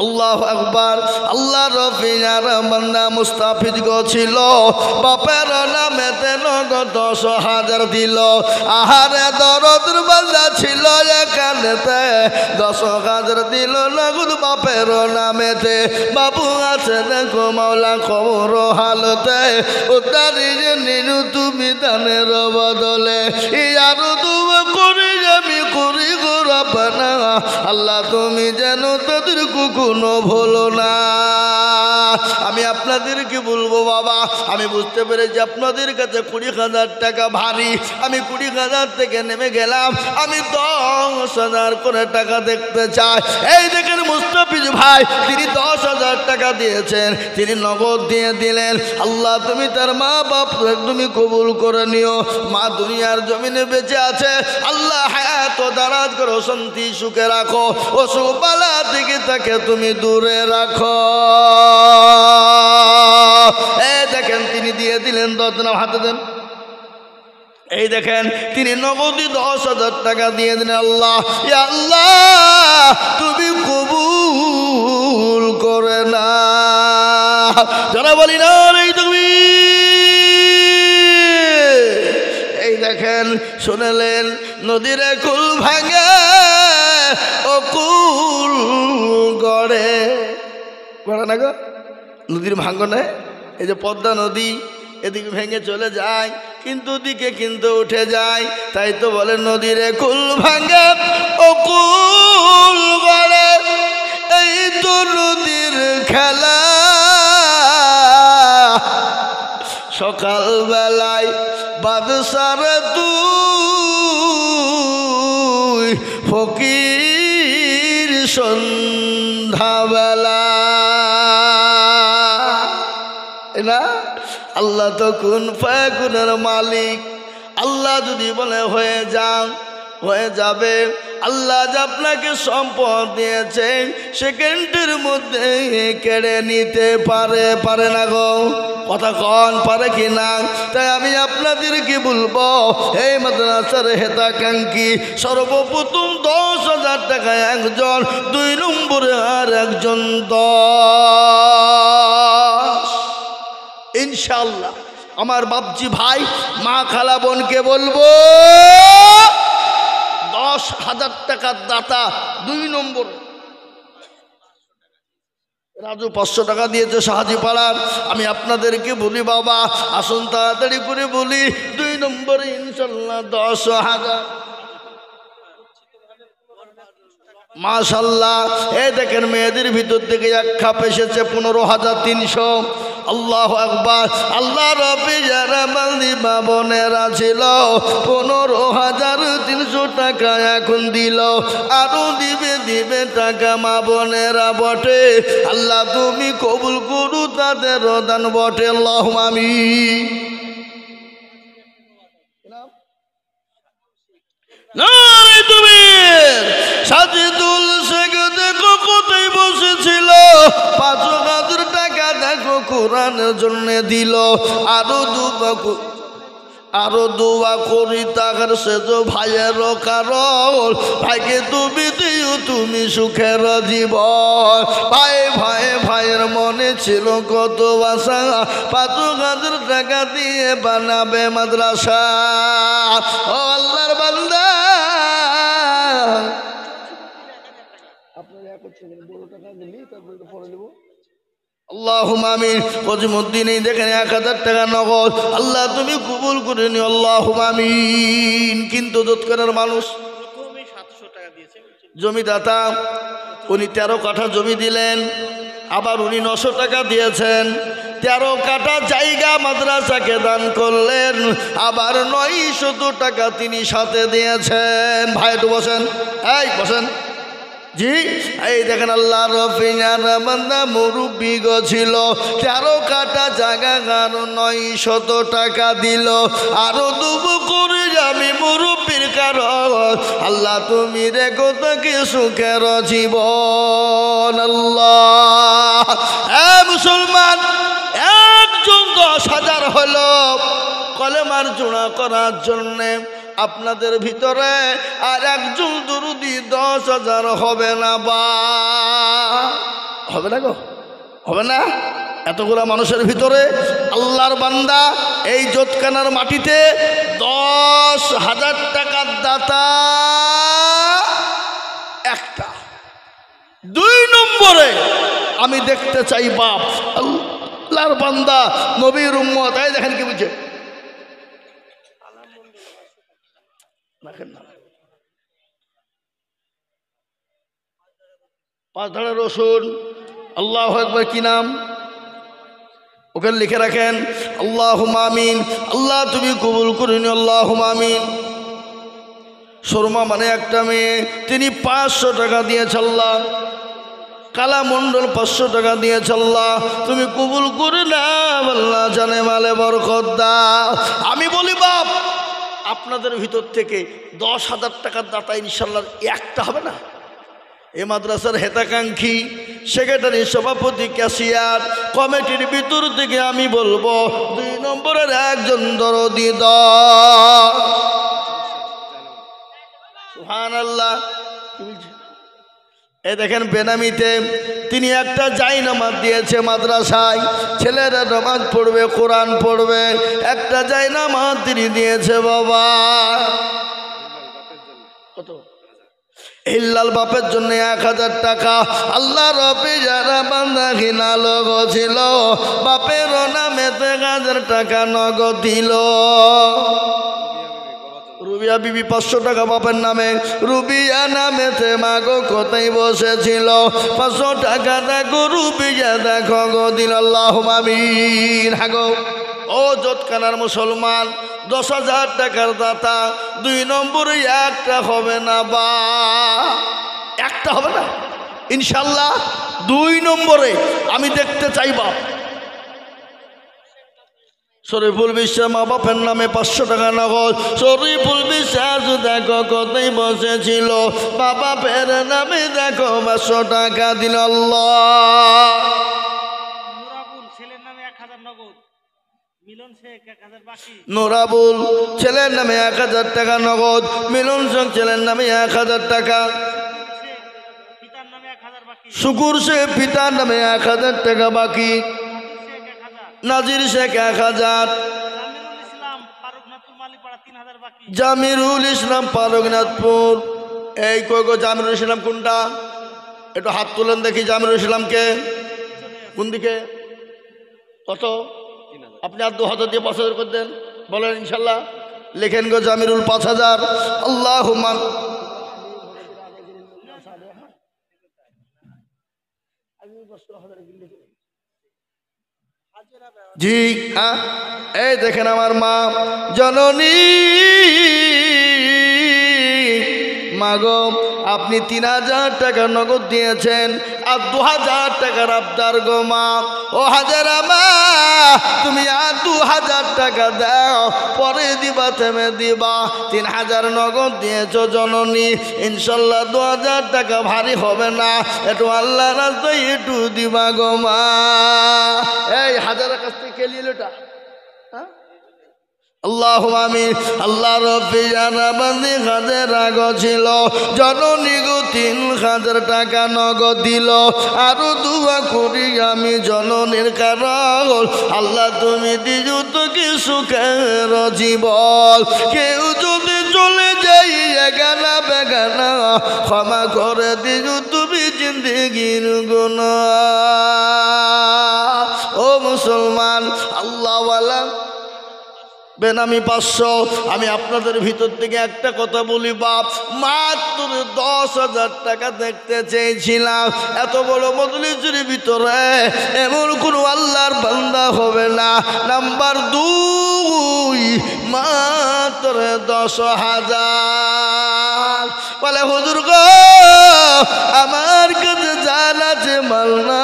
আল্লাহু আকবার। আল্লাহ রফিয়ার বান্দা মুস্তাফিজ গো ছিল, বাপের নামেতে নগদ 10,000 দিল। আহারে দরদের বান্দা ছিল এখানেতে 10,000 দিল নগদ বাপের নামেতে। বাবু আছে দেখো মাওলা খবর হালতে, উদ্ধারি নিনু তুমি দানের বদলে। ইয়ারু তুমি করি আমি করি গো রব্বানা, আল্লাহ তুমি যেন তাদের কোনো ভুলো না। আমি আপনাদেরকে বলবো বাবা, আমি বুঝতে পেরেছি আপনাদের কাছে 20,000 টাকা ভারী। আমি 20,000 থেকে নেমে গেলাম, আমি 10,000 করে টাকা দেখতে চাই। এই দেখেন মুস্তাফিজ ভাই, তিনি 10,000 টাকা দিয়েছেন, তিনি নগদ দিয়ে দিলেন। আল্লাহ তুমি তার মা বাপ তুমি কবুল করে নিও। মা দুনিয়ার জমিনে বেঁচে আছে, আল্লাহ হায়াত ও দারাজ করো, শান্তি সুখে রাখো, অসুখ বালা থেকে তাকে তুমি দূরে রাখো। এই দেখেন তিনি দিয়ে দিলেন 10 নাম হাতে দেন। এই দেখেন তিনি নগদী 10,000 টাকা দিয়ে দিলেন। আল্লাহ ইয়া আল্লাহ তুমি কবুল করে না। যারা বলি না এই তুমি এই দেখেন শুনলেন নদীর কুল ভাঙে ও কুল গড়ে গড়ে না গো, নদীর ভাঙনে এই যে পদ্মা নদী এদিকে ভেঙে চলে যায়, কিন্তু দিকে কিন্তু উঠে যায়। তাই তো বলে নদীর কুল ভাঙে ও কুল গড়ে, এই তো নদীর খেলা। সকাল বেলায় বাদশার তুই ফকির সন্ধ্যাবেলা না। আল্লাহ তো কুন ফায়াকুনের মালিক। আল্লাহ যদি বলে হয়ে যান হয়ে যাবে। আল্লাহ যে আপনাকে সম্পদ দিয়েছেন সেকেন্ডের মধ্যে কেড়ে নিতে পারে, পারে না গো? কথা কন পারে কি না? তাই আমি আপনাদেরকে বলবো, এই মাদ্রাসার হেতাকাঙ্ক্ষী সর্বপ্রথম 10,000 টাকা একজন, 2 নম্বরে আর একজন 10। ইনশাআল্লাহ আমার বাপজি ভাই মা খালা বোনকে বলবো 10,000 টাকার দাতা 2 নম্বর। রাজু 500 টাকা দিয়েছে সাহাজি পাড়ার। আমি আপনাদেরকে বলি বাবা আসুন তাড়াতাড়ি করে বলি 2 নম্বরে ইনশাআল্লাহ 10,000। মাশাআল্লাহ এই দেখেন মেয়েদের ভিতর থেকে এক খাপ এসেছে 15,300। আল্লাহু আকবার। আল্লাহ রবি যারা বান্দি বাবনেরা ছিল 15,300 টাকা এখন দিল, আরো দিবে দিবে টাকা মা বোনেরা বটে। আল্লাহ তুমি কবুল করু তাদের দান বটে। আল্লাহুম্মা আমিন। তুমি সাজিদুল শেখ দেখো কোথায় বসেছিল, 5,000 টাকা দেখো কোরআনের জন্য দিল, আরো দোয়া করি তার সেজ ভাইয়ের কারণ, ভাইকে তুমি দিও তুমি সুখের জীবন। ভাই ভাই ভাইয়ের মনে ছিল কত আশা, 5,000 টাকা দিয়ে বানাবে মাদ্রাসা। ও আল্লাহর বান্দা আল্লাহুম্মা আমিন। কজিমউদ্দিন এই দেখেন 1,000 টাকা নগদ। আল্লাহ তুমি কবুল করে নিও। আল্লাহুম্মা আমিন। কিন্তু দোতকানের মানুষ জমিদাতা উনি 13 কাঠা জমি দিলেন, আবার উনি 900 টাকা দিয়েছেন। 13 কাঠা জায়গা মাদ্রাসাকে দান করলেন, আবার 900 টাকা তিনি সাথে দিয়েছেন। ভাই একটু বসেন, এই বসেন। জি এই দেখেন আল্লাহ রফিয়ার বান্দা মুরব্বি গো ছিল, 13 কাঠা জায়গা আর 900 টাকা দিল, আরো দুবো করে আমি মুরব্বির কারণ। আল্লাহ তুমি রেখো তাকে সুখের জীবন। আল্লাহ মুসলমান একজন 10,000 হলো, কলেমার জোড়া করার জন্যে আপনাদের ভিতরে আর একজন দুরুদি 10,000 হবে না বা হবে না গো, হবে না? এতগুলা মানুষের ভিতরে আল্লাহর বান্দা এই জোতকানার মাটিতে 10,000 টাকার দাতা একটা। 2 নম্বরে আমি দেখতে চাই বাপ আল্লাহর বান্দা নবীর উম্মত। এই দেখেন কি বুঝে দেখেন না, 5 ধারা রসুন। আল্লাহু আকবার। কি নাম? ওখানে লিখে রাখেন আল্লাহুম্মা আমিন। আল্লাহ তুমি কবুল করে নিও, আল্লাহুম্মা আমিন। শর্মা মানে একটা মেয়ে, তিনি 500 টাকা দিয়েছে আল্লাহ। কালা মণ্ডল 500 টাকা দিয়েছে আল্লাহ, তুমি কবুল করে না আল্লাহ, জানে মালে বরকত দাও। আমি বলি বাপ আপনাদের ভিতর থেকে 10,000 টাকার দাতা ইনশাল্লাহ একটা হবে না? এ মাদ্রাসার হেতাকাঙ্ক্ষী সেক্রেটারি, সভাপতি, ক্যাশিয়ার কমিটির ভিতর থেকে আমি বলবো 2 নম্বরের একজন দরদি সুবহানাল্লাহ। এই দেখেন বেনামিতে তিনি একটা জায়নামাজ দিয়েছে মাদ্রাসায়, ছেলেরা নামাজ পড়বে, কোরআন পড়বে, একটা জায়নামাজ তিনি দিয়েছে বাবা। কত? ইল্লাল বাপের জন্য 1000 টাকা। আল্লাহ রবি যারা বান্দা ঘিনা লোক ছিল বাপের নামে 1000 টাকা নগদ দিল। রুবিয়া বিবি 500 টাকা বাপের নামে। রুবিয়া নামেতে মাগো কোথায় বসেছিল 500 টাকা দেখো রুবিয়া দেখো গো দিল। আল্লাহুম্মা আমিন। হাগো ও জোতকানার মুসলমান 10,000 টাকার দাতা 2 নম্বরে একটা হবে না বা একটা হবে না ইনশাল্লাহ। 2 নম্বরে আমি দেখতে চাইবা শরীফুল বিশ্বাস মা বাপের নামে 500 টাকা নগদ। শরীফুল বিশ্বাস দেখো কোথায় বসেছিল বাবা ফের নামে দেখো 500 টাকা দিল আল্লাহ। নোরাবুল ছেলের নামে 1000 টাকা নগদ। মিলন শেখ ছেলের নামে 1000 টাকা। শুকুর শেখ পিতার নামে 1000 টাকা বাকি। নাজির শেখ 1000। জামিরুল ইসলাম পারগনাথপুর। এই কই গো জামিরুল ইসলাম কোনটা? একটু হাত তুলেন দেখি। জামিরুল ইসলামকে কোন দিকে? কত? আপনি আর 2000 দিয়ে 5000 করে দেন, বলেন ইনশাল্লাহ। লেখেন গো জামিরুল 5000। আল্লাহুম্মা জি হ্যাঁ। এই দেখেন আমার মা জননী মাগো আপনি 3000 টাকা নগদ দিয়েছেন আর 2000 টাকার আবদার গো মা। ও হাজারা মা তুমি আর 2000 টাকা দাও, পরে দিবা থেমে দিবা। 3000 নগদ দিয়েছো জননী, ইনশাল্লাহ 2000 টাকা ভারী হবে না, একটু আল্লাহর রাস্তায় একটু দিবা গো মা। এই হাজারের কাছ থেকে কে নিল এটা? আল্লাহুম্মা আমিন। আল্লাহ রব্বি জানা বান্দি হাজার রাগ ছিল জননী গো 3000 টাকা নগদ দিল। আরো দুয়া করি আমি জননীর কারণ আল্লাহ তুমি দিজু তো কি সুখের জীবন। কেউ যদি চলে যাই এগানা বেগানা ক্ষমা করে দিজু তুমি জিন্দেগির গুনাহ। ও মুসলমান আল্লাহওয়ালা বেনামি 500। আমি আপনাদের ভিতর থেকে একটা কথা বলি বাপ, মাত্র 10,000 টাকা দেখতে চেয়েছিলাম। এত বড় মজলিসের ভিতরে এমন কোনো আল্লাহর বান্দা হবে না। নাম্বার 2 মাত্র 10,000। বলে হুজুর গো আমার কাছে জান আছে মাল না,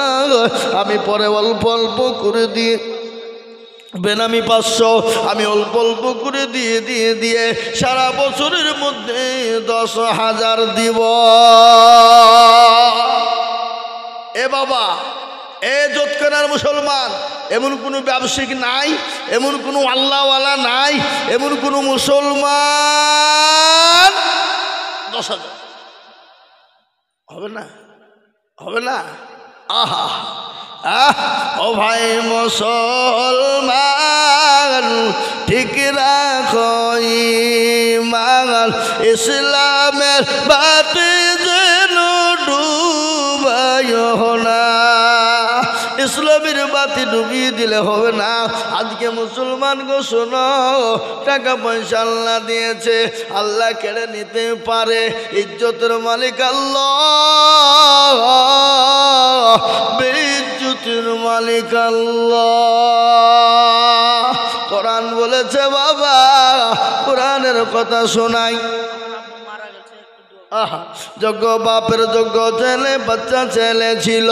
আমি পরে অল্প অল্প করে দিয়ে বেনামি 500 আমি অল্প অল্প করে দিয়ে সারা বছরের মধ্যে 10,000 দিব। এ বাবা এ যৎকানার মুসলমান, এমন কোনো ব্যবসায়িক নাই, এমন কোনো আল্লাহওয়ালা নাই, এমন কোনো মুসলমান 10,000 হবে না, হবে না। আহা ও ভাই মুসলমান, ঠিক রাখো ঈমান, ইসলামের বাতি যেন ডুবাইও না। ইসলামের বাতি ডুবিয়ে দিলে হবে না। আজকে মুসলমান গো শোনো, টাকা পয়সা আল্লাহ দিয়েছে, আল্লাহ কেড়ে নিতে পারে। ইজ্জতের মালিক আল্লাহ, বেইজ্জতের মালিক আল্লাহ। কোরআন বলেছে বাবা, কোরআনের কথা শোনাই। যোগ্য বাপের যোগ্য ছেলে, বাচ্চা ছেলে ছিল,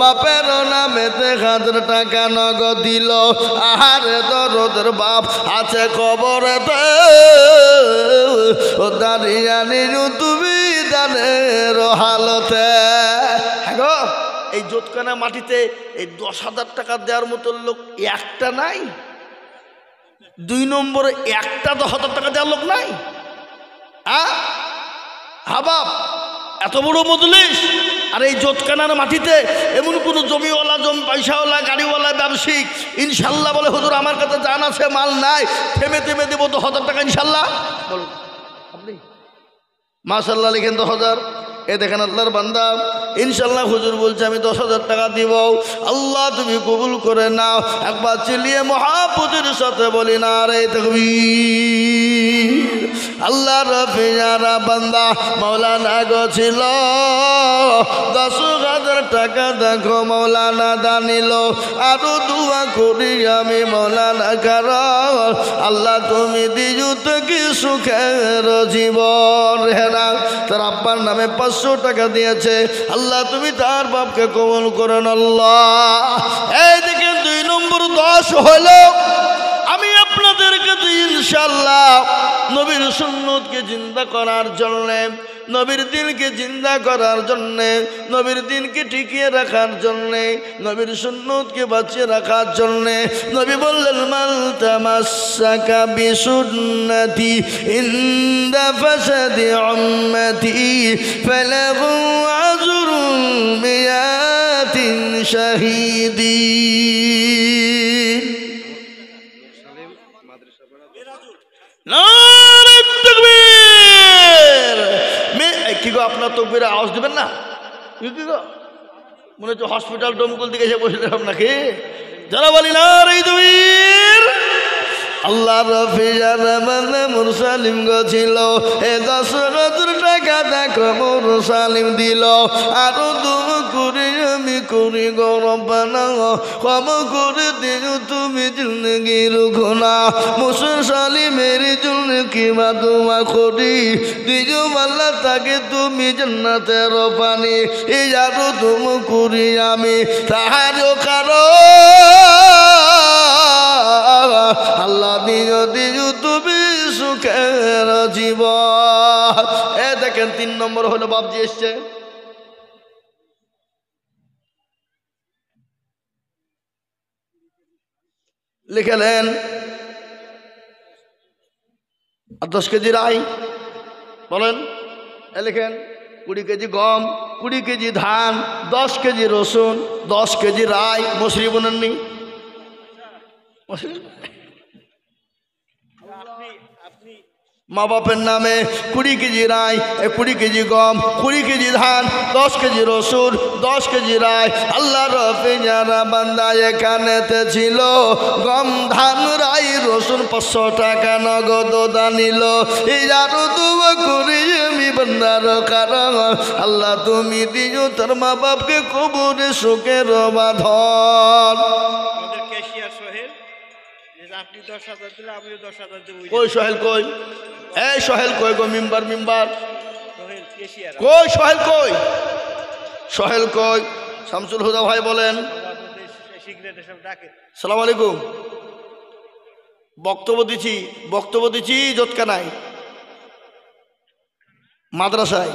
বাপের নামেতে 1000 টাকা নগদ দিল। আহারে দরদের বাপ আছে কবরেতে, ও দাঁড়িয়ে তুমি দানের হালতে। হ্যাঁ, এই জোটখানা মাটিতে এই 10,000 টাকা দেওয়ার মতো লোক একটা নাই। 2 নম্বরে একটা 10,000 টাকা দেওয়ার লোক নাই। হাবাব এত বড় মজলিস, আর এই জোটখানার মাটিতে এমন কোনো জমিওয়ালা, জমি পয়সাওয়ালা, গাড়িওয়ালা, ব্যবসায়িক ইনশাল্লাহ বলে হুজুর আমার কাছে জান আছে, মাল নাই, থেমে থেমে দেবো 10,000 টাকা ইনশাল্লাহ বলুন আপনি? মাশাল্লাহ লিখেন 10,000। এ দেখেন আল্লাহর বান্দা, ইনশাল্লাহ হুজুর বলছে আমি 10,000 টাকা দিব, আল্লাহ তুমি কবুল করে নাও। একবার চিল্লিয়ে মহাপুতির সাথে বলি না রে তাকবীর। আল্লাহ রফিয়ারা বান্দা মৌলানা গো ছিল, 10,000 টাকা দেখো মৌলানা দানিল। আরো দোয়া করি আমি মৌলানা কারণ আল্লাহ তুমি দিও তো কি সুখের জীবন। হেরা তার আব্বার নামে 500 টাকা দিয়েছে, আল্লাহ তুমি তার বাপকে কবুল করেন আল্লাহ। এই দেখেন 2 নম্বর 10 হলো। আমি আপনাদের কাছে ইনশাআল্লাহ নবীর সুন্নতকে জিন্দা করার জন্যে, নবীর দিনকে জিন্দা করার জন্যে, নবীর দিনকে টিকিয়ে রাখার জন্যে, নবীর সুন্নতকে বাঁচিয়ে রাখার জন্যে নবী বললেন মান তামাসসাকা বিসুন্নতি ইনদা ফাসাদি উম্মতি ফালাহু আজরুন মিয়াতিন শাহীদিন। কি গো আপনার তকবীরে আওয়াজ দিবেন না? কি গো মনে হচ্ছে হসপিটাল ডমকল দিকে এসে বসলাম নাকি? যারা বলি না রে তাকবীর। আল্লাহ রফিয়ার মানে মুরসালিম গছিল, এ 10,000 টাকা দেখো মুরসালিম দিল। আরো তুমি করি আমি করি গো রব্বানা, ক্ষম করে দিও তুমি জিন্দগির গুনাহ। মুরসালিমের জন্য কিবা দোয়া করি, দিও আল্লাহ তাকে তুমি জান্নাতের পানি। এই আরো তুমি করি আমি তাহারও কারণ আল্লাহ দিও দিও তুমি সুখের জীবন। এ দেখেন 3 নম্বর হলো বাপজি এসছে। লিখলেন 10 কেজি রাই, বলেন লিখেন 20 কেজি গম, 20 কেজি ধান, 10 কেজি রসুন, 10 কেজি রাই। মশরি বোনেননি? মা বাপের নামে 20 কেজি রাই, 20 কেজি গম, 20 কেজি ধান, 10 কেজি রসুন, 10 কেজি রাই। আল্লাহ রফিয়ারা বান্দা এখানেতে ছিল গম, ধান, রাই, রসুন 500 টাকা নগদ দানিল। এই আরো দোয়া করি আমি বান্দার কারণ আল্লাহ তুমি দিও তার মা বাপকে কবরে সুখের বাঁধন। কই সোহেল কই? এই সোহেল কই গো? মিম্বার মিম্বার কই? সোহেল কই? সোহেল কই? শামসুল হুদা ভাই বলেন। সালাম আলাইকুম। বক্তব্য দিচ্ছি জোটখানায়, মাদ্রাসায়।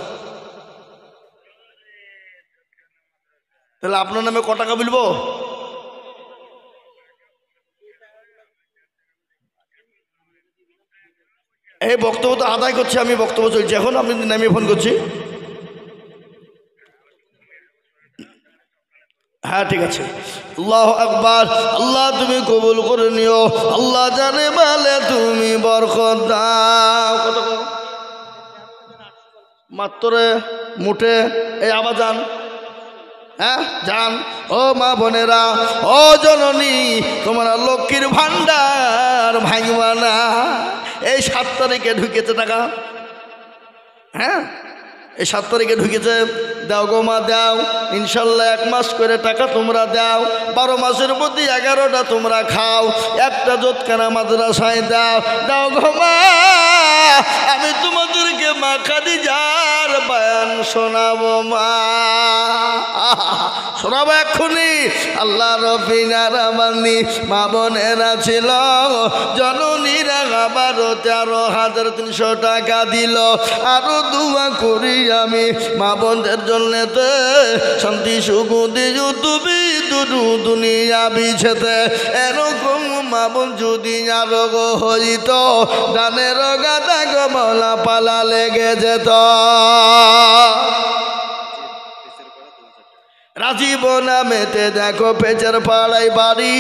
তাহলে আপনার নামে ক টাকা বলবো? এই বক্তব্য তো আদায় করছি, আমি বক্তব্য চলছি এখন, আপনি নামিয়ে ফোন করছি। হ্যাঁ ঠিক আছে। আল্লাহু আকবার। আল্লাহ তুমি কবুল করে নিও। আল্লাহ জানে মালে তুমি বরকত দাও। কত মাত্র মুঠে? এই আবার যান, হ্যাঁ যান। ও মা বোনেরা, ও জননী, তোমার লক্ষ্মীর ভান্ডার ভাঙবা না। এই 7 তারিখে ঢুকেছে টাকা, হ্যাঁ এই 7 তারিখে ঢুকেছে। দাও গো মা দাও, ইনশাল্লাহ 1 মাস করে টাকা তোমরা দাও। 12 মাসের মধ্যে 11টা তোমরা খাও। একটা জোতখানা মাদ্রাসায় দাও। দাও গো মা, আমি তোমাদেরকে মা খাদিজার বয়ান শোনাবো মা, শোনাবো এক্ষুনি। আল্লাহ রব্বিনা রাব্বানি মা বোনেরা ছিল, জননীরা আবার 13,300 টাকা দিল। আরো দোয়া করি আমি মা বোনদের জন্যতে, শান্তি সুখ দিও তুমি দুনিয়া বিছেতে। এরকম মা বোন যদি আরো হইত, দানের গাদা গমলা পালা লেগে যেত। রাজীব নামেতে দেখো পেচার পাড়ায় বাড়ি,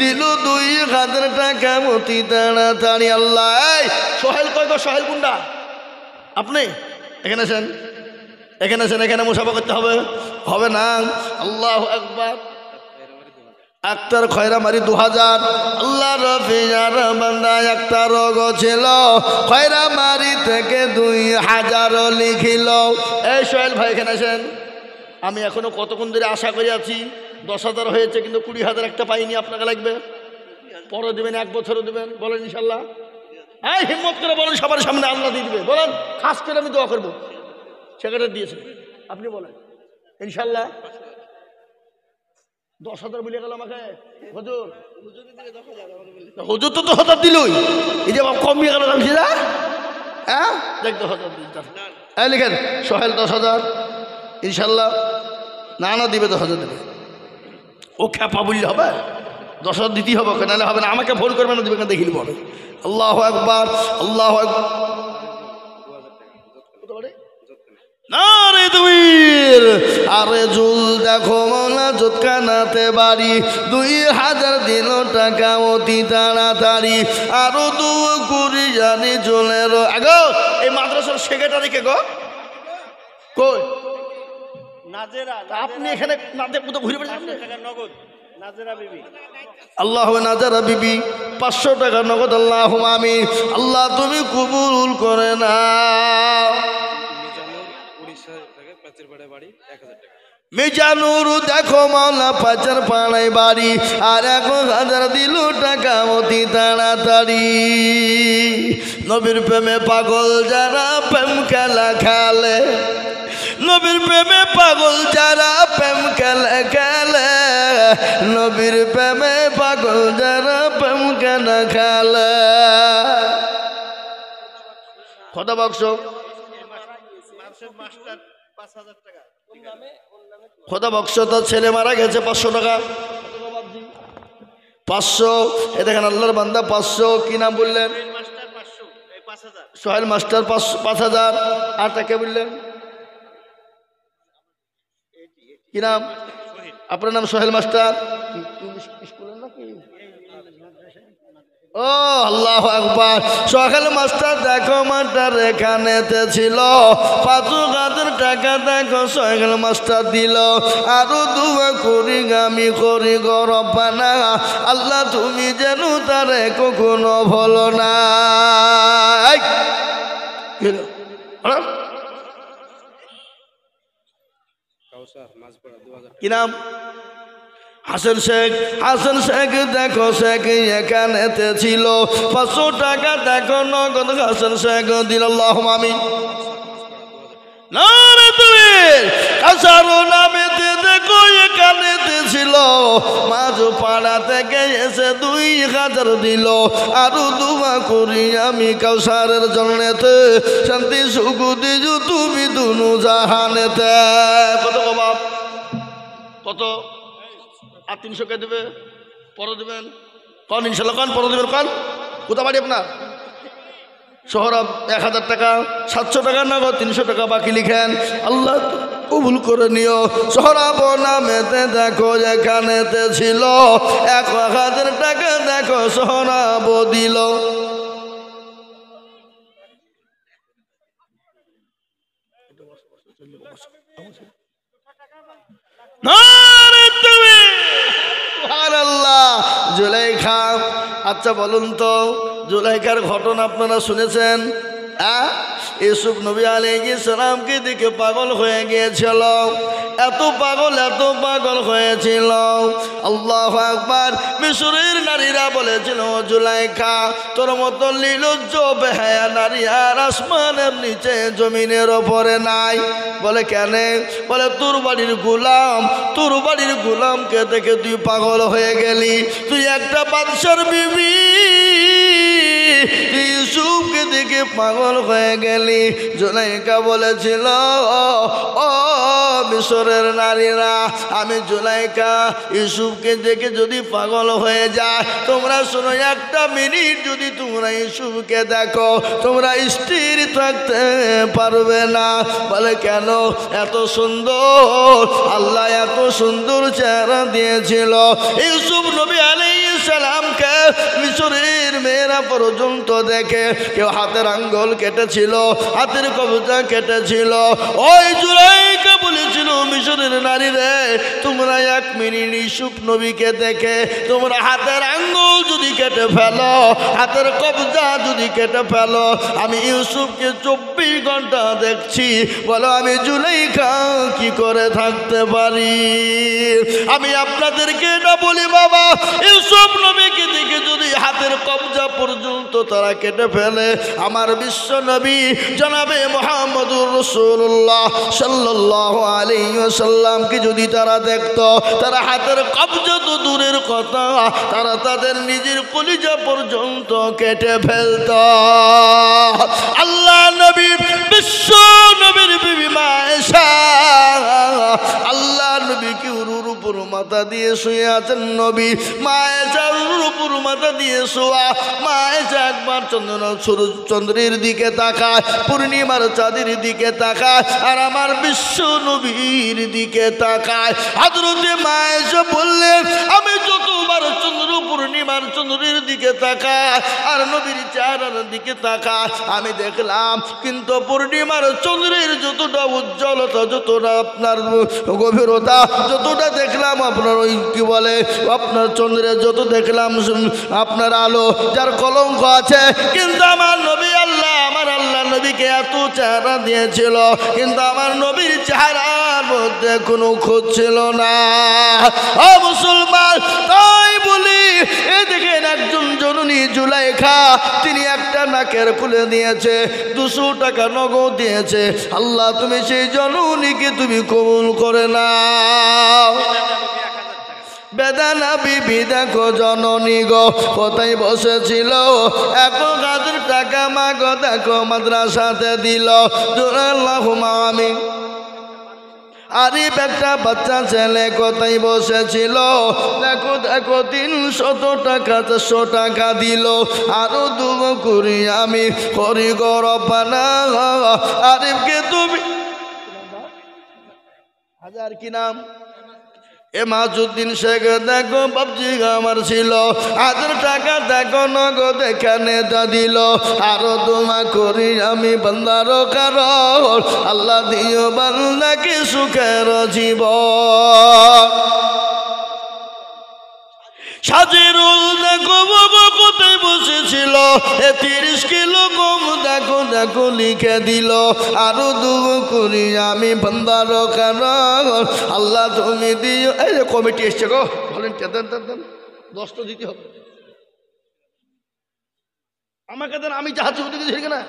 দিল 2,000 টাকা মতি তাড়াতাড়ি। আল্লাহ সোহেল কই গো? সোহেল কুন্ডা? আপনি এখানে আছেন? এখানে আছেন? এখানে মুসাফা করতে হবে? হবে না। আল্লাহু আকবার। আক্তার খয়রামারি 2000। আল্লাহ রফিজার বান্দা আক্তার গো ছিল, খয়রামারি থেকে 2000 লিখিল। এই সোহেল ভাই এখানে আছেন? আমি এখনো কতক্ষণ ধরে আশা করে আছি। 10,000 হয়েছে, কিন্তু 20,000 একটা পাইনি। আপনাকে লাগবে? পরে দেবেন, 1 বছরও দেবেন? বলেন ইনশাল্লাহ। এই হিম্মত করে বলেন, সবার সামনে আল্লাহ দিয়ে দিবে। বলেন, খাস করে আমি দোয়া করবো। সেক্রেটারি দিয়েছে, আপনি বলেন ইনশাল্লাহ। 10,000 বলে গেল আমাকে হুজুর। হুজুর তো 10,000 দিলই, এই যে কমিয়ে গেল। হ্যাঁ দেখ 10,000 এই লিখেন, সোহেল 10,000 ইনশাল্লাহ। না না দিবে, 10,000 দেবে। ও খ্যাপা বললে হবে? 10,000 দিতেই হবে, নাহলে হবে না। আমাকে ফোন করবে না, দিবে না, দেখিল বলে। আল্লাহু আকবার, আল্লাহু আকবার। নারে তুমির আরে জুল দেখো মনা জোৎখানাতে বাড়ি, 2,000 দিল টাকা অতি তাড়াতাড়ি। আরো 2 কুড়ি জানি জলের আগো। এই মাদ্রাসার সেক্রেটারি কে গো? কই নাজেরা? আপনি এখানে নাজে কোথাও ঘুরে বেড়াচ্ছেন? নগদ নাজেরা বিবি। আল্লাহ নাজেরা বিবি 500 টাকা নগদ। আল্লাহ আমিন। আল্লাহ তুমি কবুল করে না। মিজানুর দেখো মাওলা পাচার পাড়ায় বাড়ি, আর 1,000 দিল টাকা অতি তাড়াতাড়ি। নবীর প্রেমে পাগল যারা প্রেম খেলা খেলে, নবীর প্রেমে পাগল যারা প্রেম খেলে খেলে, নবীর প্রেমে পাগল যারা প্রেম খেলা খেলে। খোদা বক্স খোদা বক্স, তার ছেলে মারা গেছে, 500 টাকা। 500। এ দেখেন আল্লাহর বান্দা 500। কি নাম বললেন? সোহেল মাস্টার 5,000। আর তাকে বললেন কি নাম? আপনার নাম সোহেল মাস্টার? স্কুলের নাকি? ও আল্লাহ আকবার। সোহেল মাস্টার দেখো মাস্টার এখানেতে ছিল, 5,000 টাকা দেখো সোহেল মাস্টার দিল। আরো দুয়া করি আমি করি গো রব্বানা, আল্লাহ তুমি যেন তারে কখনো ভুলো না। কি নাম? হাসান শেখ। হাসান শেখ দেখো শেখ এখানেতে ছিল, 500 টাকা দেখো নগদ হাসান শেখ দিল। আল্লাহুম্মা আমিন। নারে তুমির কাসারো নামেতে দেখো এখানেতে ছিল, মাঝ পাড়া থেকে এসে 2,000 দিল। আরো দোয়া করি আমি কাউসারের জন্যতে, শান্তি সুখ দিজু তুমি দুনু জাহানেতে। কত বাপ কত? আর 300 কে দেবে? পরে দেবেন কন ইনশাল্লাহ, কন পরে দেবেন, কন কোথা বাড়ি আপনার? সোহরাব 1000 টাকা, 700 টাকা নগদ, 300 টাকা বাকি লিখেন। আল্লাহ কবুল করে নিও। সোহরাব নামেতে দেখো যেখানেতে ছিল 1000 টাকা, দেখো সোহরাব দিল। জুলাইখা, আচ্ছা বলুন তো জুলাইখার ঘটনা আপনারা শুনেছেন? ইউসুফ নবী আলাইহিস সালামকে দেখে পাগল হয়ে গিয়েছিল, এত পাগল হয়েছিল। আল্লাহু আকবার। মিশরের নারীরা বলেছিল, জুলাইখা তোর মতো নির্লজ্জ বেহায়া নারী আর আসমানের নিচে জমিনের ওপরে নাই। বলে কেন? বলে তোর বাড়ির গোলামকে দেখে তুই পাগল হয়ে গেলি, তুই একটা বাদশার বিবি, তুই ইউসুফকে দেখে পাগল হয়ে গেলি। জুলাইখা বলেছিল, ও মিশরের নারীরা, আমি জুলাইখা ইউসুফকে দেখে যদি পাগল হয়ে যায়, তোমরা শোনো, একটা মিনিট যদি তোমরা ইউসুফকে দেখো, তোমরা স্থির থাকতে পারবে না। বলে কেন? এত সুন্দর, আল্লাহ এত সুন্দর চেহারা দিয়েছিল ইউসুফ নবী আলাইহিস সালামকে। মিশরের মেয়েরা পর্যন্ত দেখে, কেউ হাতের আঙ্গুল কেটেছিল, হাতের কবজা কেটেছিল। ওই জুলাইখা বলেছিল, মিশরের নারী রে, তোমরা 1 মিনিট ইউসুফ নবীকে দেখে তোমরা হাতের আঙ্গুল যদি কেটে ফেলো, হাতের কবজা যদি কেটে ফেলো, আমি ইউসুফকে 24 ঘন্টা দেখছি। বলো আমি জুলাইখা কি করে থাকতে পারি? আমি আপনাদেরকে এটা বলি বাবা, ইউসুফ নবীকে দেখে যদি হাতের কবজা পর্যন্ত তারা কেটে ফেলে, আমার বিশ্ব নবী জনাবে মুহাম্মদুর রাসূলুল্লাহ সাল্লাল্লাহু আলাইহি ওয়াসাল্লামকে যদি তারা দেখতো, তারা হাতের কবজা তো দূরের কথা, তারা তাদের নিজের কলিজা পর্যন্ত কেটে ফেলতো। আল্লাহ নবী, বিশ্ব নবীর বিবি মা আয়েশা, আল্লাহ নবী কি উরুর উপর মাথা দিয়ে শুয়ে আছেন নবী, মা আয়েশা উরুর উপর মাথা দিয়ে শোয়া। মা আয়েশা একবার চন্দ্রের দিকে তাকায়, পূর্ণিমার চাঁদের দিকে তাকায়, আর আমার বিশ্ব নবীর দিকে তাকায়। হযরতে মা আয়েশা বললেন, আমি যতবার পূর্ণিমার চন্দ্রের দিকে তাকায় আর নবীর চেহারার দিকে তাকায়, আমি দেখলাম কিন্তু পূর্ণিমার চন্দ্রের যতটা উজ্জ্বলতা, যতটা আপনার গভীরতা, যতটা দেখলাম আপনার ওই কি বলে আপনার চন্দ্রের যত দেখলাম আপনার আলো, যার কলঙ্ক আছে, কিন্তু আমার নবী আমার আল্লাহ নবীকে এত চেহারা দিয়েছিল, কিন্তু আমার নবীর চেহারার মধ্যে কোনো খোঁজ ছিল না। ও মুসলমান, তাই বলি, এই দেখেন একজন জননী জুলাইখা, তিনি একটা নাকের খুলে দিয়েছে, 200 টাকা নগদ দিয়েছে। আল্লাহ তুমি সেই জননীকে তুমি কবুল করে নাও। বেদানা বিবি দেখো জননী গো কোথায় বসেছিল, 1000 টাকা মা গো দেখো মাদ্রাসাতে দিল। আল্লাহুম্মা আমিন। আরিফ একটা বাচ্চা ছেলে কোথায় বসেছিল, দেখো 300 টাকা 400 টাকা দিল। আরো দুবো করি আমি করি গো রব্বানা। আরিফকে তুমি হাজার কি নাম এমাজউদ্দিন শেখ দেখো বাবজি আমার ছিল, 1000 টাকা দেখো নগদ এখানে তা দিল। আরো দোয়া করি আমি বান্দার কারণ, আল্লাহ দিও বান্দাকে সুখের জীবন। সাজিরুল দেখো কোথায় বসেছিল, 30 কিলো গম দেখো দেখো লিখে দিল। আরো দুবো করি আমি বান্দার কারণ, আল্লাহ তুমি দিও। এই যে কমিটি এসছে গো, বলেন দেন 10 তো দিতে হবে আমাকে, দেন আমি জাহাজ দিকে না।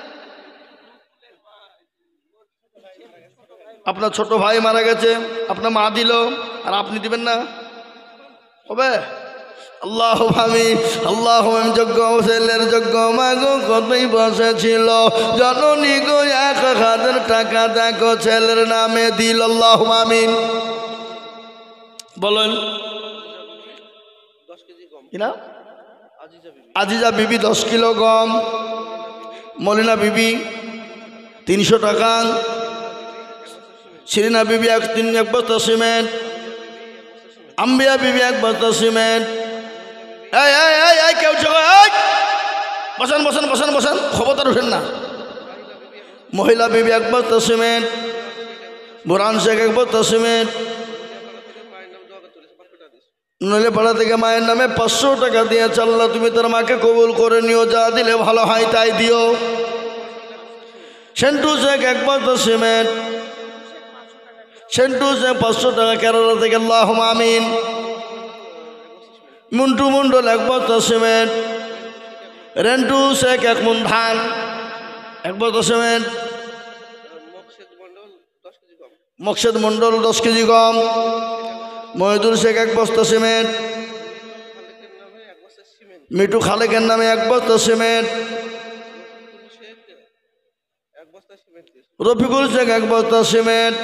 আপনার ছোট ভাই মারা গেছে, আপনার মা দিল, আর আপনি দিবেন না, হবে? আল্লাহ আমি যোগ্য ছেলের যোগ্য মাগো কতই বসেছিল, জননী গো 1000 টাকা দেখো ছেলের নামে দিল। আল্লাহ আমিন। বলেন কিনা? আজিজা বিবি 10 কিলো গম, মলিনা বিবি 300 টাকা, শিরিনা বিবি 1 বস্তা সিমেন্ট, আম্বিয়া বিবি 1 বস্তা সিমেন্ট। এই এই এই এই কেউ বসান বসান বসান বসান, খবরদার উঠেন না। মহিলা বিবি 1 বস্তা সিমেন্ট, বুরান শেখ 1 বস্তা সিমেন্ট। নইলে পাড়া থেকে মায়ের নামে 500 টাকা দিয়েছে। আল্লাহ তুমি তার মাকে কবুল করে নিও, যা দিলে ভালো হয় তাই দিও। সেন্টু শেখ 1 বস্তা সিমেন্ট, সেন্টু শেখ 500 টাকা কেরালা থেকে, আল্লাহুম্মা আমিন। মুন্টু মন্ডল 1 বস্তা সিমেন্ট, রেন্টু শেখ 1 মণ ধান 1 বস্তা সিমেন্ট, মকসেদ মন্ডল 10 কেজি গম, মহিদুল শেখ 1 বস্তা সিমেন্ট, মিঠু খালেকের নামে 1 বস্তা সিমেন্ট, রফিকুল শেখ 1 বস্তা সিমেন্ট।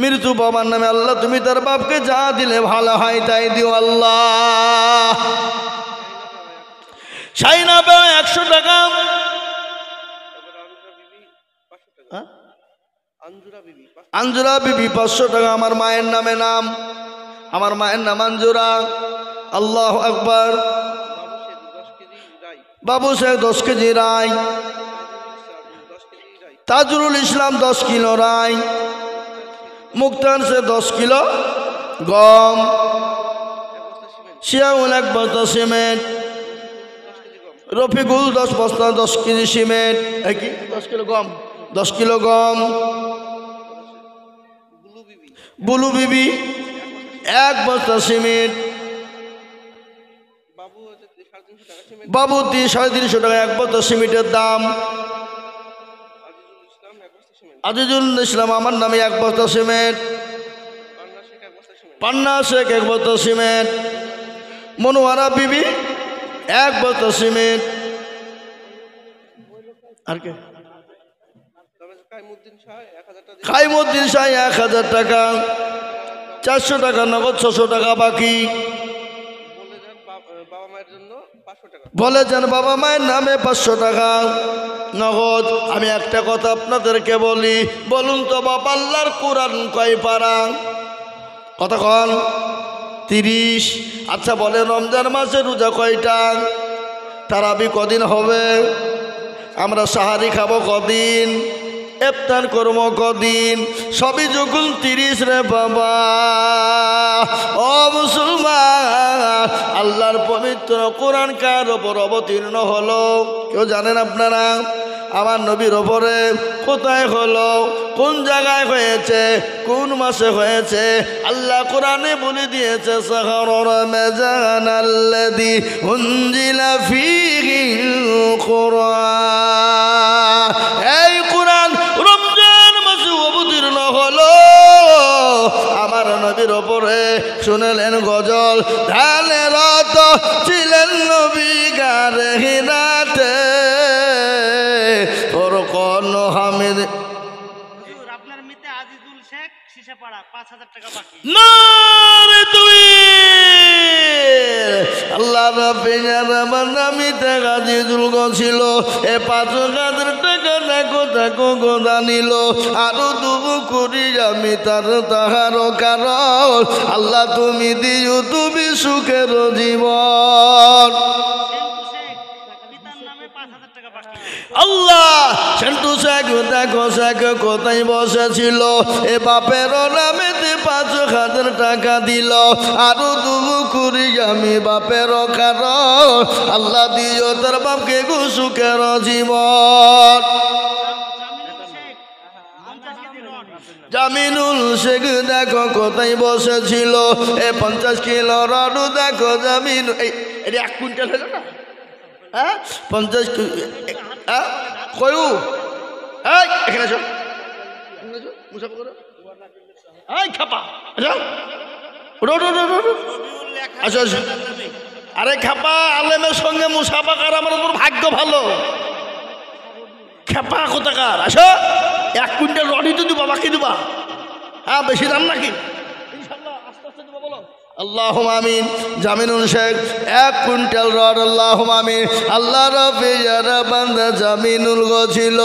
মৃত্যু বাবার নামে, আল্লাহ তুমি তার বাপকে যা দিলে ভালো হয় তাই দিও আল্লাহ। শাইনা বে 100 টাকা, আঞ্জুরা বিবি 500 টাকা। আমার মায়ের নামে নাম, আমার মায়ের নাম আঞ্জুরা। আল্লাহু আকবার। বাবু শেখ 10 কেজি রাই, তাজুরুল ইসলাম 10 কিলো রাই, মুক্তার শেখ 10 কিলো গম, শিয়াউল 1 বস্তা সিমেন্ট, রফিকুল 10 বস্তা 10 কেজি সিমেন্ট, 10 কিলো গম, 10 কিলো গম। বুলু বিবি 1 বস্তা সিমেন্ট, বাবু 350 টাকা 1 বস্তা সিমেন্টের দাম। আজিজুল ইসলাম আমার নামে 1 বস্তা সিমেন্ট, পান্না শেখ 1 বস্তা সিমেন্ট, মনোয়ারা বিবি 1 বস্তা সিমেন্ট। আর কে? কাইমুদ্দিন শাহ 1000 টাকা, 400 টাকা নগদ, 600 টাকা বাকি। বলে যান বাবা মায়ের নামে 500 টাকা নগদ। আমি একটা কথা আপনাদেরকে বলি, বলুন তো বাবা আল্লাহর কোরআন কয় পারা? কতক্ষণ? 30। আচ্ছা বলে রমজান মাসে রোজা কয়টা? তারাবি কদিন হবে? আমরা সাহারি খাবো কদিন? ইফতার করবো কদিন? সবই যখন 30 রে বাবা। ও মুসলমান, আল্লাহর পবিত্র কোরআন কার ওপর অবতীর্ণ হলো কেউ জানেন আপনারা? আমার নবীর ওপরে। কোথায় হলো? কোন জায়গায় হয়েছে? কোন মাসে হয়েছে? আল্লাহ কোরআনে বলে দিয়েছে, শাহরুর রমজানাল্লাযী উনজিলা ফীহিল কুরআন। এই কোরআন রমজান মাসে অবতীর্ণ হলো আমার নবীর ওপরে। শুনলেন গজল, ঢালে রত ছিলেন নবী গারে হিরাতে, ওর কোন হামিদ। আপনার মিতে আজিজুল শেখ শিশাপাড়া 5000 টাকা বাকি। নারে তুই আল্লাহ রাব্বির নামিতে আজিজুল ছিল। এ 5000 টাকা দেখো দেখো গোদা নিল। আরো দুবু করি আমি তাহার কারণ। আল্লাহ তুমি দিও তুমি সুখের জীবন। আল্লাহ সেন্টু শেখ দেখো শেখ কোথায় বসেছিল। এ বাপের নামেতে 5000 টাকা দিল। আরো দুবু করি আমি বাপের কারণ। আল্লাহ দিও তার বাপকে গো সুখের জীবন। জামিনুল শেখ দেখো কোথায় বসেছিল। এ 50 কিলো রডু দেখো জামিন। এটা 1 কুইন্টাল হলো না? হ্যাঁ 50 কয়ু? এখানে আসো, খাপা আসো আসো। আরে খাপা আলেমের সঙ্গে মুসাফা কর আমার উপর ভাগ্য ভালো। খেপা কোথাকার? আসো। 1 কুইন্টাল রডি তো দিবা, বাকি দিবা। হ্যাঁ বেশি দাম নাকি? ইনশাল্লাহ। আল্লাহুম্মা আমিন। জামিনুল শেখ 1 কুইন্টাল রড, আল্লাহুম্মা আমিন। আল্লাহ রব্বি যারা বান্দা জামিনুল গছিল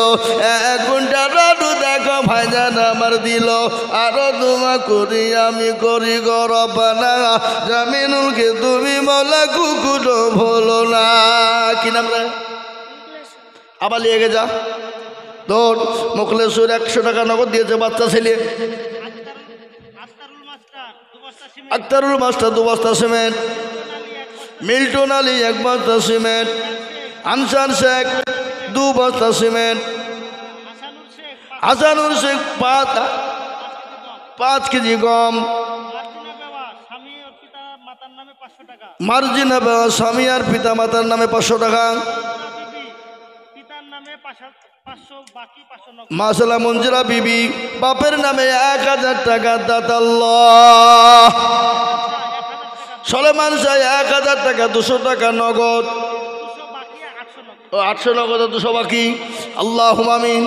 1 কুইন্টাল রড দেখো ভাইজান আমার দিল, আরো দোয়া করি আমি করি গো রব্বানা, জামিনুলকে তুমি মওলা কুকুরো ভুলো না। কি নাম রে? আবার লিয়ে গে যা তোর মুখলেশ্বর 100 টাকা নগদ দিয়েছে বাচ্চা ছেলে। আক্তারুল মাস্টার 2 বস্তা সিমেন্ট, মিল্টন আলী 1 বস্তা সিমেন্ট, আনসার শেখ 2 বস্তা সিমেন্ট, হাসানুর শেখ 5 কেজি গম, মার্জিনা বাবা স্বামী আর পিতা মাতার নামে 500 টাকা, মাসালা মঞ্জুরা বিবি বাপের নামে 1000 টাকা দাতাল্লাহ। সলেমান শাহ 1000 টাকা, 200 টাকা নগদ, 800 নগদ, 200 বাকি। আল্লাহুম্মা আমিন।